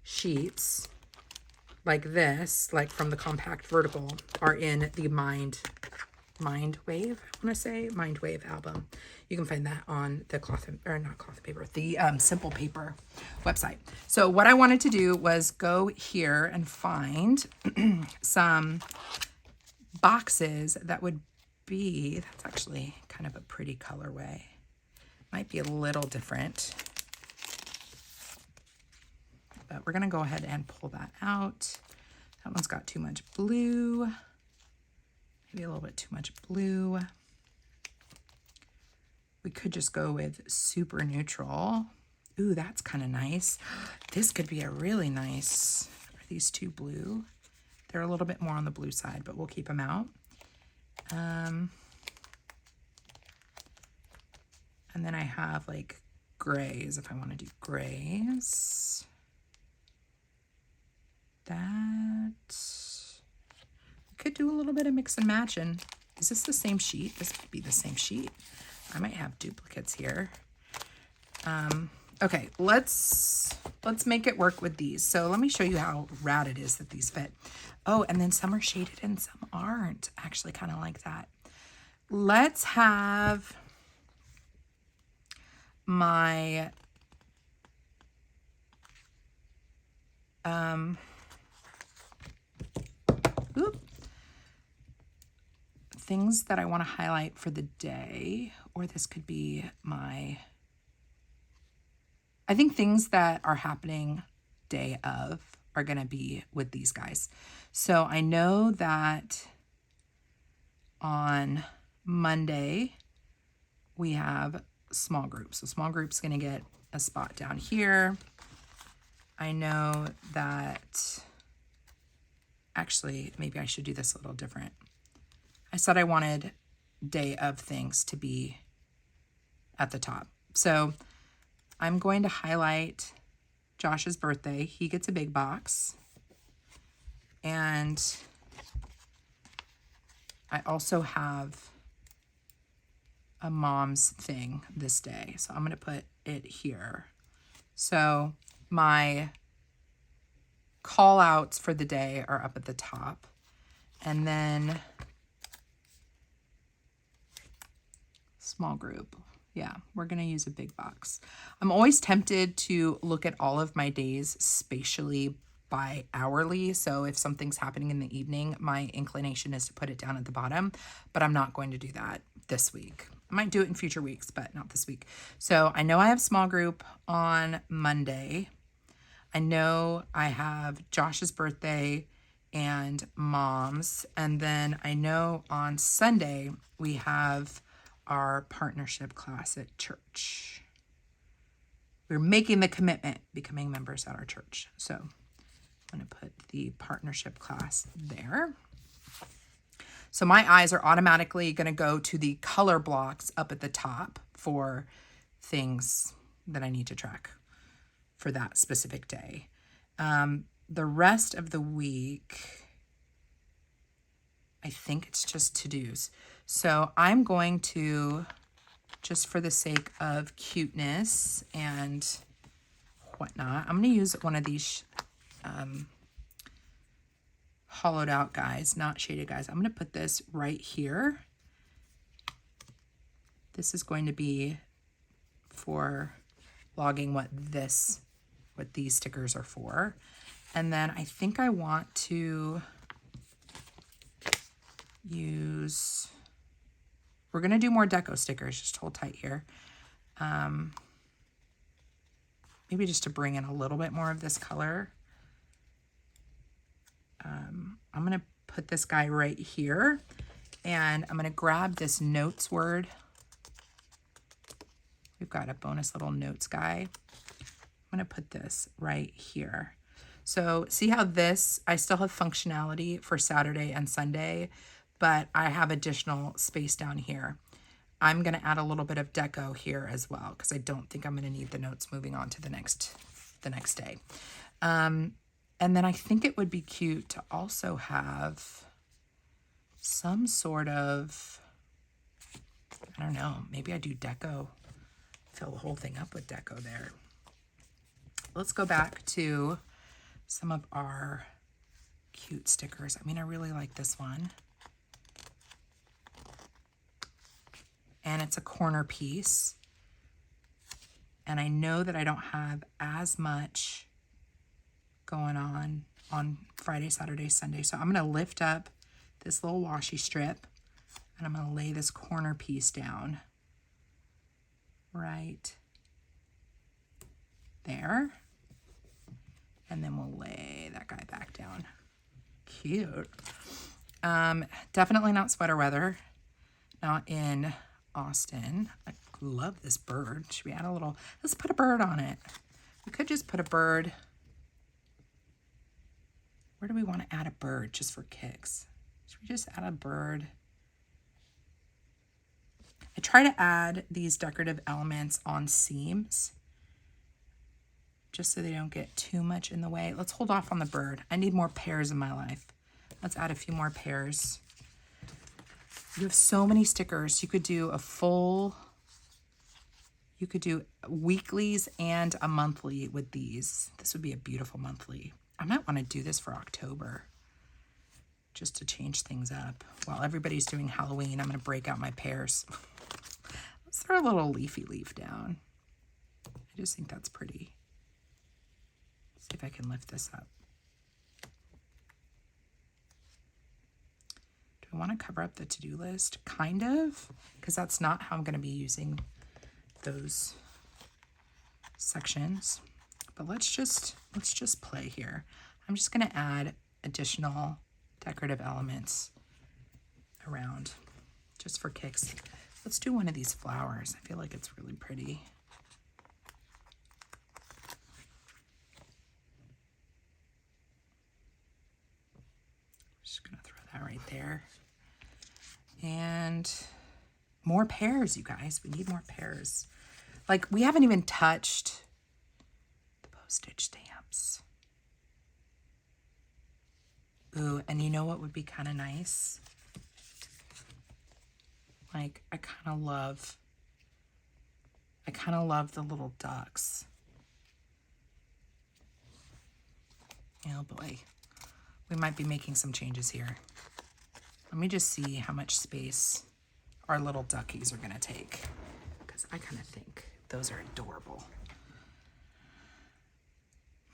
Speaker 1: sheets like this, like from the Compact Vertical, are in the Mind Wave, I want to say, Mind Wave album. You can find that on the the Simple Paper website. So what I wanted to do was go here and find some boxes that would be, that's actually kind of a pretty colorway. Might be a little different. But we're going to go ahead and pull that out. That one's got too much blue. Maybe a little bit too much blue. We could just go with super neutral. Ooh, that's kind of nice. This could be a really nice, are these too blue? They're a little bit more on the blue side, but we'll keep them out. And then I have like grays, if I want to do grays. That could do a little bit of mix and match. And is this the same sheet? This might be the same sheet. I might have duplicates here. Okay, let's make it work with these. So let me show you how rad it is that these fit. Oh, and then some are shaded and some aren't. Actually, kind of like that. Let's have my things that I want to highlight for the day, or this could be my, I think things that are happening day of are going to be with these guys. So I know that on Monday we have small groups. So small group's going to get a spot down here. I know that, actually, maybe I should do this a little different. I said I wanted day of things to be at the top. So I'm going to highlight Josh's birthday. He gets a big box. And I also have a mom's thing this day. So I'm going to put it here. So my call outs for the day are up at the top. And then small group. Yeah, we're going to use a big box. I'm always tempted to look at all of my days spatially by hourly. So if something's happening in the evening, my inclination is to put it down at the bottom, but I'm not going to do that this week. I might do it in future weeks, but not this week. So I know I have small group on Monday. I know I have Josh's birthday and mom's. And then I know on Sunday we have our partnership class at church. We're making the commitment, becoming members at our church. So I'm going to put the partnership class there. So my eyes are automatically going to go to the color blocks up at the top for things that I need to track for that specific day. The rest of the week, I think it's just to-dos. So I'm going to, just for the sake of cuteness and whatnot, I'm going to use one of these hollowed out guys, not shaded guys. I'm going to put this right here. This is going to be for logging what these stickers are for. And then I think I want to use, we're going to do more deco stickers, just hold tight here. Maybe just to bring in a little bit more of this color. I'm going to put this guy right here, and I'm going to grab this notes word. We've got a bonus little notes guy. I'm going to put this right here. So see how this, I still have functionality for Saturday and Sunday, but I have additional space down here. I'm going to add a little bit of deco here as well, because I don't think I'm going to need the notes moving on to the next day. And And then I think it would be cute to also have some sort of, I don't know, maybe I do deco, fill the whole thing up with deco there. Let's go back to some of our cute stickers. I mean, I really like this one. And it's a corner piece. And I know that I don't have as much going on Friday, Saturday, Sunday. So I'm going to lift up this little washi strip and I'm going to lay this corner piece down right there. And then we'll lay that guy back down. Cute. Definitely not sweater weather. Not in Austin. I love this bird. Should we add a little? Let's put a bird on it. We could just put a bird. Where do we want to add a bird just for kicks? Should we just add a bird? I try to add these decorative elements on seams just so they don't get too much in the way. Let's hold off on the bird. I need more pears in my life. Let's add a few more pears. You have so many stickers. You could do a full, you could do weeklies and a monthly with these. This would be a beautiful monthly. I might want to do this for October just to change things up. While everybody's doing Halloween, I'm going to break out my pears. Let's throw a little leafy leaf down. I just think that's pretty. See if I can lift this up. Do I want to cover up the to-do list? Kind of, because that's not how I'm going to be using those sections. But let's just play here. I'm just going to add additional decorative elements around just for kicks. Let's do one of these flowers. I feel like it's really pretty. Just gonna throw that right there. And more pears, you guys. We need more pears. Like, we haven't even touched the postage stamps. Ooh, and you know what would be kind of nice? Like, I kind of love the little ducks. Oh boy. We might be making some changes here. Let me just see how much space our little duckies are gonna take, because I kind of think those are adorable.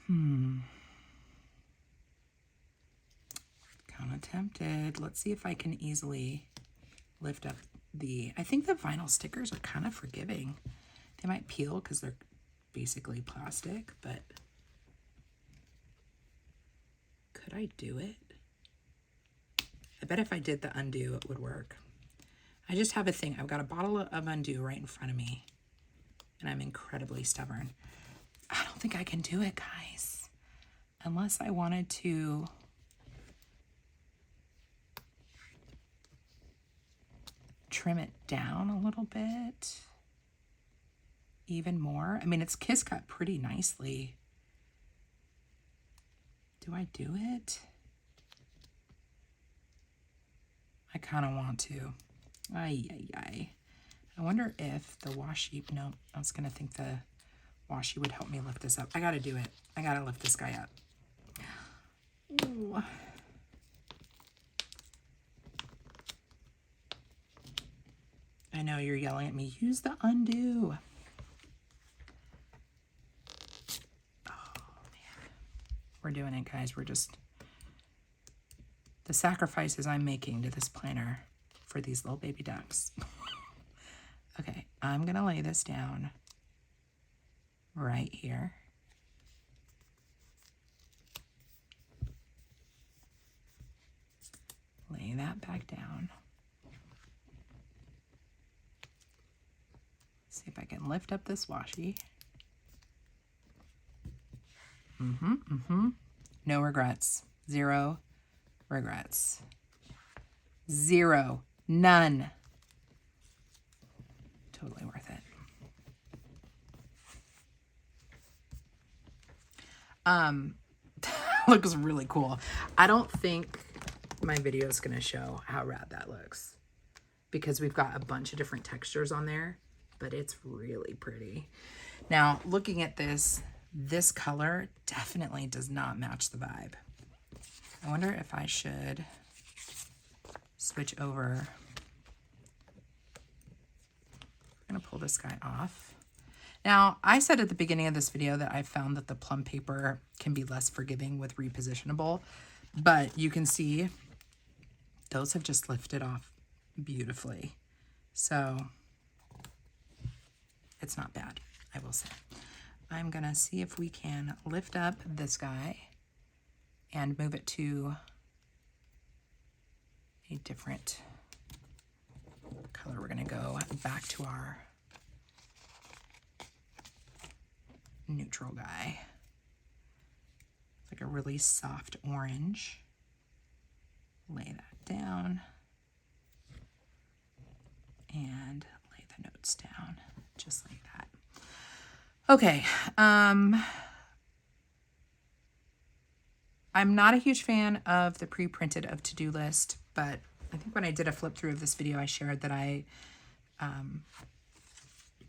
Speaker 1: Kind of tempted. Let's see if I can easily lift up I think the vinyl stickers are kind of forgiving. They might peel because they're basically plastic, but could I do it? I bet if I did the undo, it would work. I just have a thing. I've got a bottle of undo right in front of me, and I'm incredibly stubborn. I don't think I can do it, guys, unless I wanted to trim it down a little bit, even more. I mean, it's kiss cut pretty nicely. Do I do it? I kind of want to. Ay. I wonder if the washi, no, I was going to think the washi would help me lift this up. I got to do it. I got to lift this guy up. Ooh. I know you're yelling at me. Use the undo. Oh, man. We're doing it, guys. We're just... the sacrifices I'm making to this planner for these little baby ducks. Okay, I'm going to lay this down right here. Lay that back down. See if I can lift up this washi. No regrets. Zero regrets. Zero. None. Totally worth it. looks really cool. I don't think my video is going to show how rad that looks because we've got a bunch of different textures on there, but it's really pretty. Now, looking at this color definitely does not match the vibe. I wonder if I should switch over. I'm going to pull this guy off. Now, I said at the beginning of this video that I found that the plum paper can be less forgiving with repositionable, but you can see those have just lifted off beautifully. So it's not bad, I will say. I'm going to see if we can lift up this guy and move it to a different color. We're going to go back to our neutral guy. It's like a really soft orange. Lay that down and lay the notes down just like that. Okay, I'm not a huge fan of the pre-printed of to-do list, but I think when I did a flip through of this video, I shared that I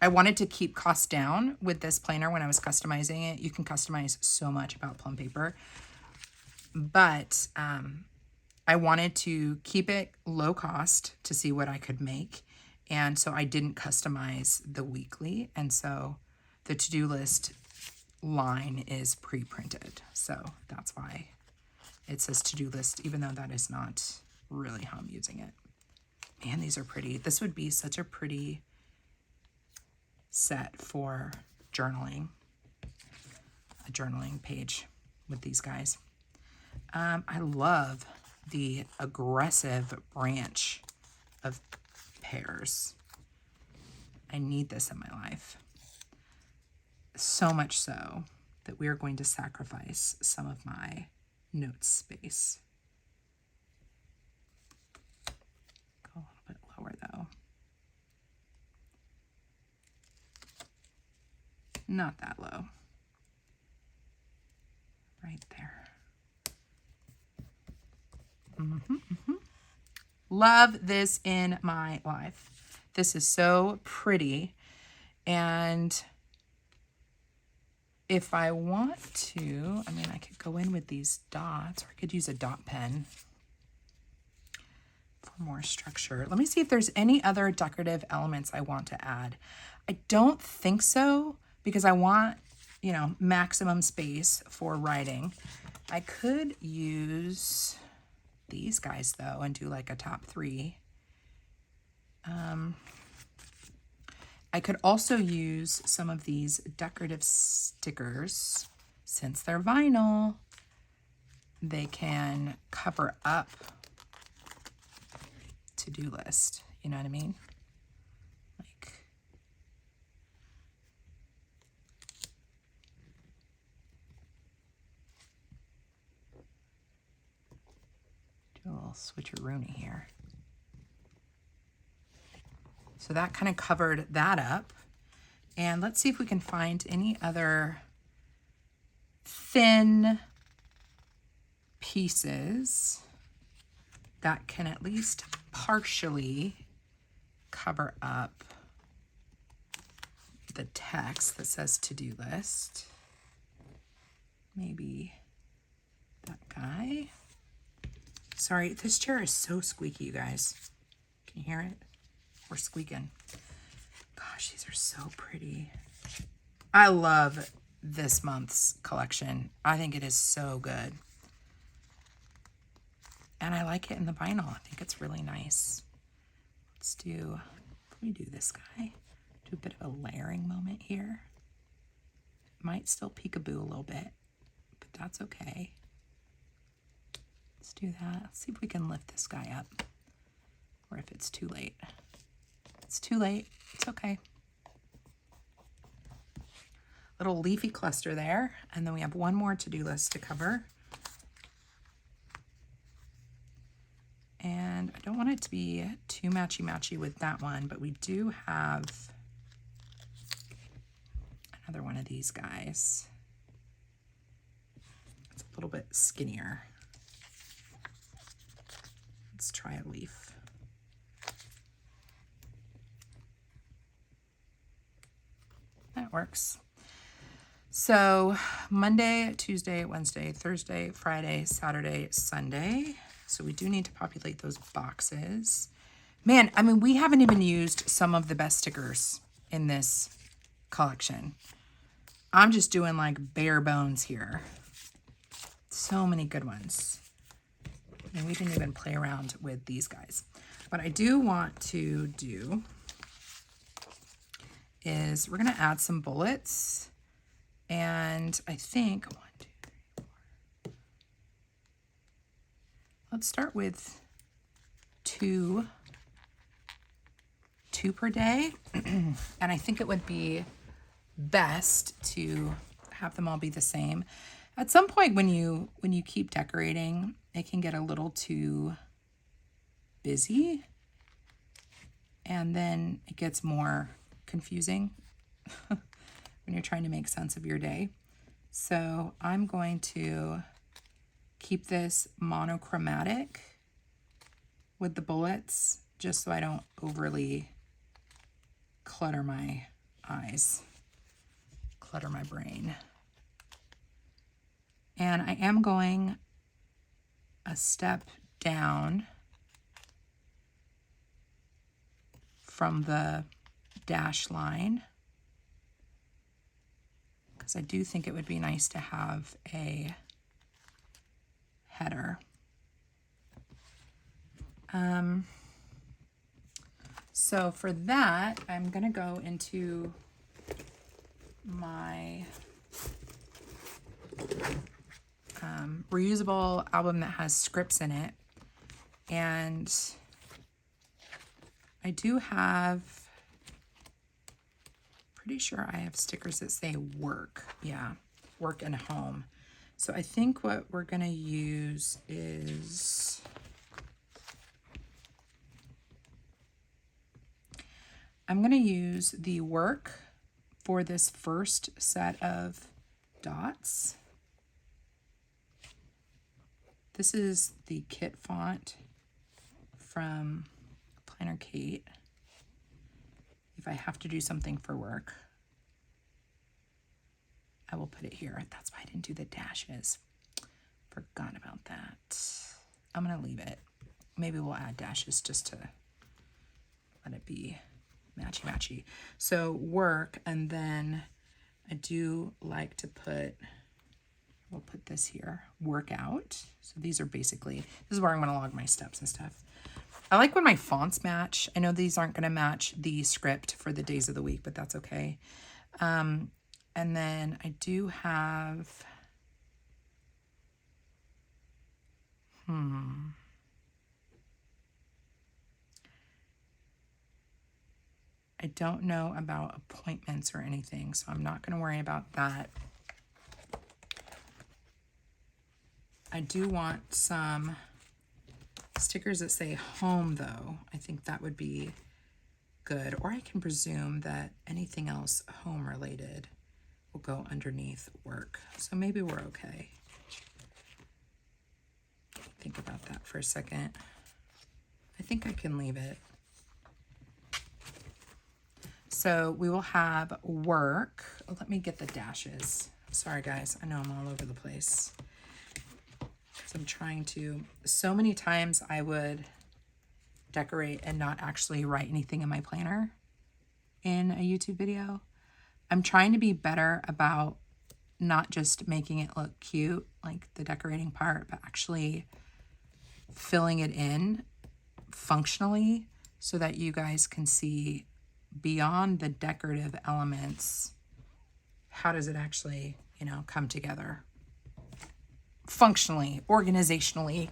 Speaker 1: wanted to keep costs down with this planner when I was customizing it. You can customize so much about Plum Paper, but I wanted to keep it low cost to see what I could make. And so I didn't customize the weekly. And so the to-do list line is pre-printed. So that's why it says to-do list, even though that is not really how I'm using it. Man, these are pretty. This would be such a pretty set for journaling, a journaling page with these guys. I love the aggressive branch of pears. I need this in my life. So much so that we are going to sacrifice some of my note space. Go a little bit lower though. Not that low. Right there. Love this in my life. This is so pretty. And if I want to, I mean, I could go in with these dots, or I could use a dot pen for more structure. Let me see if there's any other decorative elements I want to add. I don't think so, because I want, you know, maximum space for writing. I could use these guys though and do like a top 3. I could also use some of these decorative stickers. Since they're vinyl, they can cover up to-do list. You know what I mean? Like, do a little switcheroony here. So that kind of covered that up. And let's see if we can find any other thin pieces that can at least partially cover up the text that says to-do list. Maybe that guy. Sorry, this chair is so squeaky, you guys. Can you hear it? We're squeaking. Gosh, these are so pretty. I love this month's collection. I think it is so good. And I like it in the vinyl. I think it's really nice. Let me do this guy. Do a bit of a layering moment here. Might still peekaboo a little bit, but that's okay. Let's do that. Let's see if we can lift this guy up, or if it's too late. It's too late. It's okay. Little leafy cluster there. And then we have one more to-do list to cover. And I don't want it to be too matchy-matchy with that one, but we do have another one of these guys. It's a little bit skinnier. Let's try a leaf. That works. So Monday, Tuesday, Wednesday, Thursday, Friday, Saturday, Sunday. So we do need to populate those boxes. Man, I mean, we haven't even used some of the best stickers in this collection. I'm just doing like bare bones here. So many good ones. And we didn't even play around with these guys. What I do want to do is we're going to add some bullets. And I think, 1, 2, 3, 4. Let's start with two per day. And I think it would be best to have them all be the same. At some point when you keep decorating, it can get a little too busy. And then it gets more confusing when you're trying to make sense of your day. So I'm going to keep this monochromatic with the bullets, just so I don't overly clutter my eyes, clutter my brain. And I am going a step down from the dash line, because I do think it would be nice to have a header. So for that, I'm going to go into my reusable album that has scripts in it. And I do have, pretty sure I have stickers that say work. Yeah, work and home. So I think what we're going to use is, I'm going to use the work for this first set of dots. This is the kit font from Planner Kate. If I have to do something for work, I will put it here. That's why I didn't do the dashes. Forgot about that. I'm going to leave it. Maybe we'll add dashes just to let it be matchy-matchy. So work, and then I do like to put, we'll put this here, workout. So these are basically, this is where I'm going to log my steps and stuff. I like when my fonts match. I know these aren't going to match the script for the days of the week, but that's okay. And then I do have, I don't know about appointments or anything, so I'm not going to worry about that. I do want some stickers that say home, though. I think that would be good. Or I can presume that anything else home related will go underneath work. So maybe we're okay. Think about that for a second. I think I can leave it. So we will have work. Oh, let me get the dashes. Sorry, guys. I know I'm all over the place. So I'm trying to, so many times I would decorate and not actually write anything in my planner in a YouTube video. I'm trying to be better about not just making it look cute, like the decorating part, but actually filling it in functionally so that you guys can see beyond the decorative elements, how does it actually, you know, come together functionally, organizationally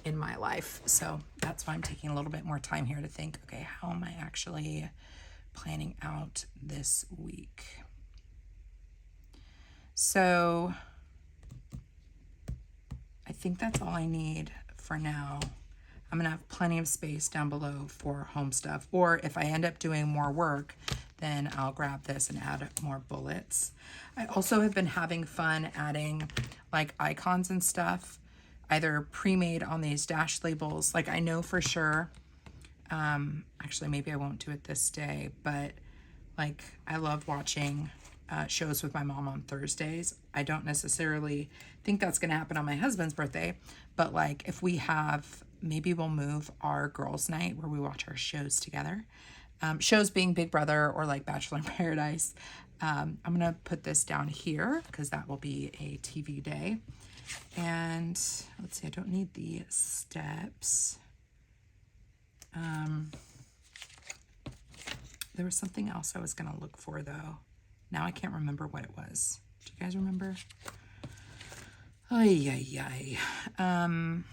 Speaker 1: in my life. So that's why I'm taking a little bit more time here to think, okay, how am I actually planning out this week? So I think that's all I need for now. I'm going to have plenty of space down below for home stuff. Or if I end up doing more work, then I'll grab this and add more bullets. I also have been having fun adding like icons and stuff, either pre-made on these dash labels. Like I know for sure, actually maybe I won't do it this day, but like I love watching shows with my mom on Thursdays. I don't necessarily think that's going to happen on my husband's birthday, but like if we have, maybe we'll move our girls' night where we watch our shows together. Shows being Big Brother or like Bachelor in Paradise. I'm going to put this down here because that will be a TV day. And let's see, I don't need the steps. There was something else I was going to look for though. Now I can't remember what it was. Do you guys remember? Ay, ay, ay.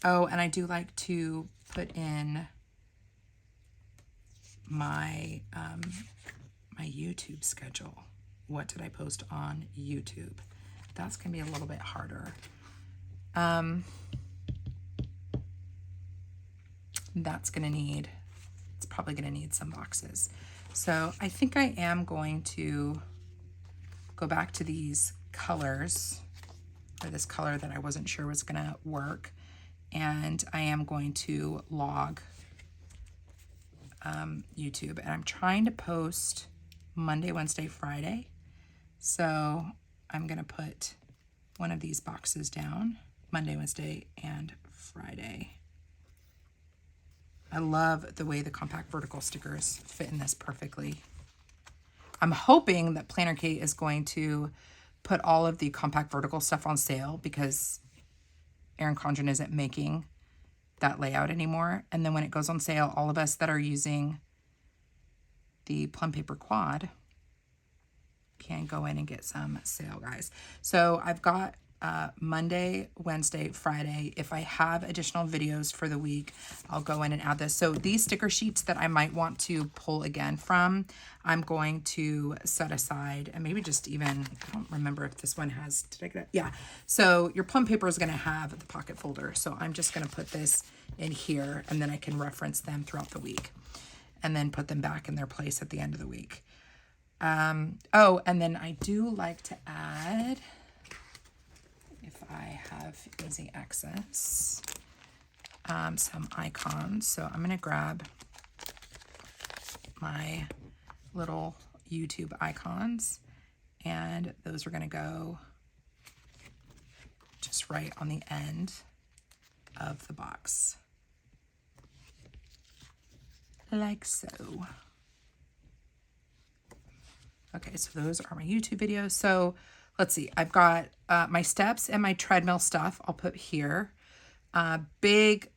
Speaker 1: Oh, and I do like to put in my my YouTube schedule. What did I post on YouTube? That's gonna be a little bit harder. That's gonna need, it's probably gonna need some boxes. So I think I am going to go back to these colors, or this color that I wasn't sure was gonna work, and I am going to log YouTube, and I'm trying to post Monday, Wednesday, Friday. So I'm gonna put one of these boxes down, Monday, Wednesday, and Friday. I love the way the compact vertical stickers fit in this perfectly. I'm hoping that Planner Kate is going to put all of the compact vertical stuff on sale because Erin Condren isn't making that layout anymore. And then when it goes on sale, all of us that are using the Plum Paper Quad can go in and get some sale, guys. So I've got Monday, Wednesday, Friday. If I have additional videos for the week, I'll go in and add this. So these sticker sheets that I might want to pull again from, I'm going to set aside, and maybe just even, I don't remember if this one has, did I get it? Yeah. So your Plum Paper is going to have the pocket folder. So I'm just going to put this in here, and then I can reference them throughout the week and then put them back in their place at the end of the week. Oh, and then I do like to add, if I have easy access, some icons. So I'm going to grab my little YouTube icons, and those are going to go just right on the end of the box, like so. Okay, so those are my YouTube videos. So let's see, I've got my steps and my treadmill stuff I'll put here. Big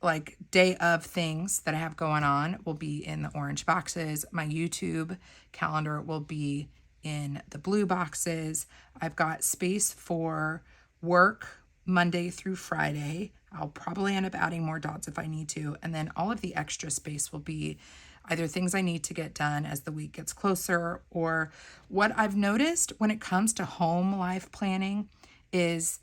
Speaker 1: like day of things that I have going on will be in the orange boxes. My YouTube calendar will be in the blue boxes. I've got space for work Monday through Friday. I'll probably end up adding more dots if I need to. And then all of the extra space will be either things I need to get done as the week gets closer, or what I've noticed when it comes to home life planning is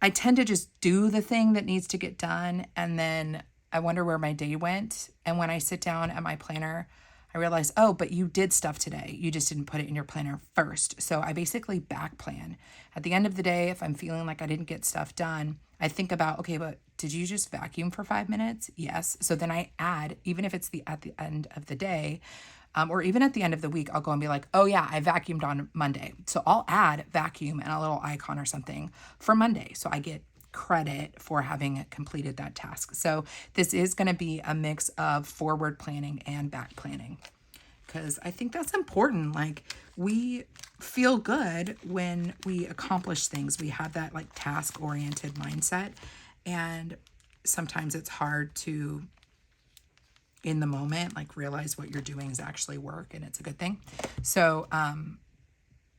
Speaker 1: I tend to just do the thing that needs to get done, and then I wonder where my day went. And when I sit down at my planner, I realize, oh, but you did stuff today. You just didn't put it in your planner first. So I basically back plan. At the end of the day, if I'm feeling like I didn't get stuff done, I think about, okay, but did you just vacuum for 5 minutes? Yes. So then I add, even if it's at the end of the day, or even at the end of the week, I'll go and be like, oh yeah, I vacuumed on Monday. So I'll add vacuum and a little icon or something for Monday. So I get credit for having completed that task. So this is going to be a mix of forward planning and back planning, because I think that's important. Like, we feel good when we accomplish things. We have that like task oriented mindset, and sometimes it's hard to, in the moment, like realize what you're doing is actually work and it's a good thing. So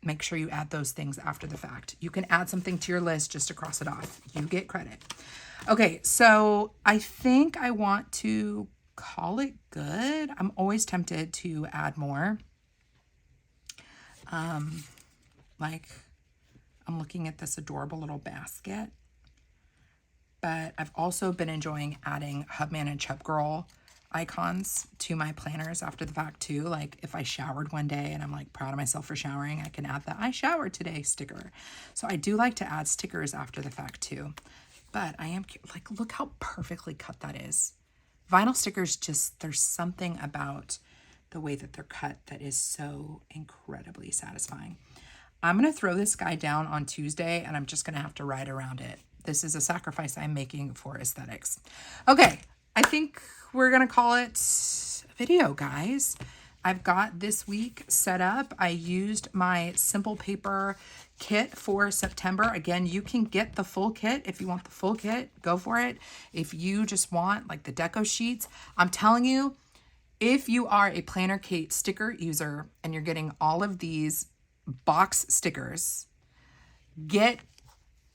Speaker 1: make sure you add those things after the fact. You can add something to your list just to cross it off. You get credit. Okay, so I think I want to call it good. I'm always tempted to add more. Like, I'm looking at this adorable little basket, but I've also been enjoying adding Hubman and Chub Girl icons to my planners after the fact too. Like if I showered one day and I'm like proud of myself for showering, I can add the I showered today sticker. So I do like to add stickers after the fact too. But I am like, look how perfectly cut that is. Vinyl stickers, just there's something about the way that they're cut that is so incredibly satisfying. I'm going to throw this guy down on Tuesday and I'm just going to have to ride around it. This is a sacrifice I'm making for aesthetics. Okay, I think we're going to call it a video, guys. I've got this week set up. I used my Simple Paper kit for September. Again, you can get the full kit. If you want the full kit, go for it. If you just want like the deco sheets, I'm telling you, if you are a Planner Kate sticker user and you're getting all of these box stickers, get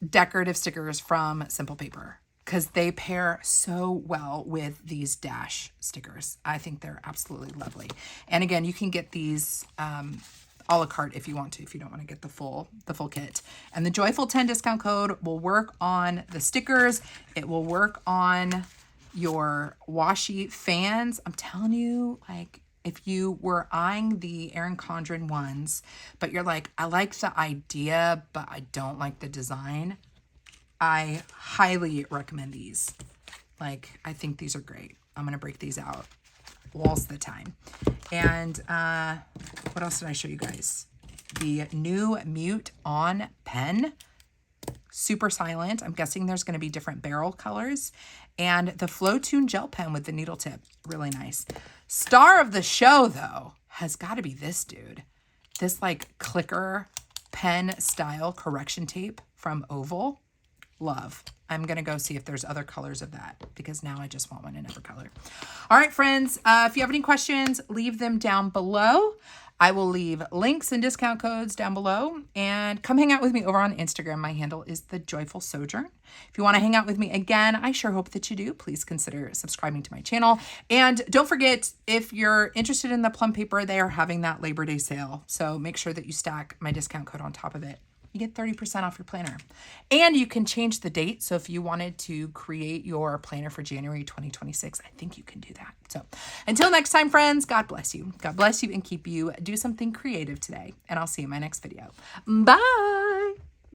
Speaker 1: decorative stickers from Simple Paper because they pair so well with these dash stickers. I think they're absolutely lovely. And again, you can get these a la carte if you want to, if you don't want to get the full kit. And the Joyful 10 discount code will work on the stickers. It will work on your washi fans. I'm telling you, like, if you were eyeing the Erin Condren ones, but you're like, I like the idea, but I don't like the design, I highly recommend these. Like, I think these are great. I'm going to break these out walls the time. And what else did I show you guys? The new Mute On pen. Super silent. I'm guessing there's going to be different barrel colors. And the Flow Tune gel pen with the needle tip. Really nice. Star of the show, though, has got to be this dude. This, like, clicker pen style correction tape from Oval. Love. I'm going to go see if there's other colors of that because now I just want one in every color. All right, friends. If you have any questions, leave them down below. I will leave links and discount codes down below. And come hang out with me over on Instagram. My handle is The Joyful Sojourn. If you want to hang out with me again, I sure hope that you do. Please consider subscribing to my channel. And don't forget, if you're interested in the Plum Paper, they are having that Labor Day sale. So make sure that you stack my discount code on top of it. You get 30% off your planner. And you can change the date. So if you wanted to create your planner for January 2026, I think you can do that. So until next time, friends, God bless you. God bless you and keep you. Do something creative today. And I'll see you in my next video. Bye.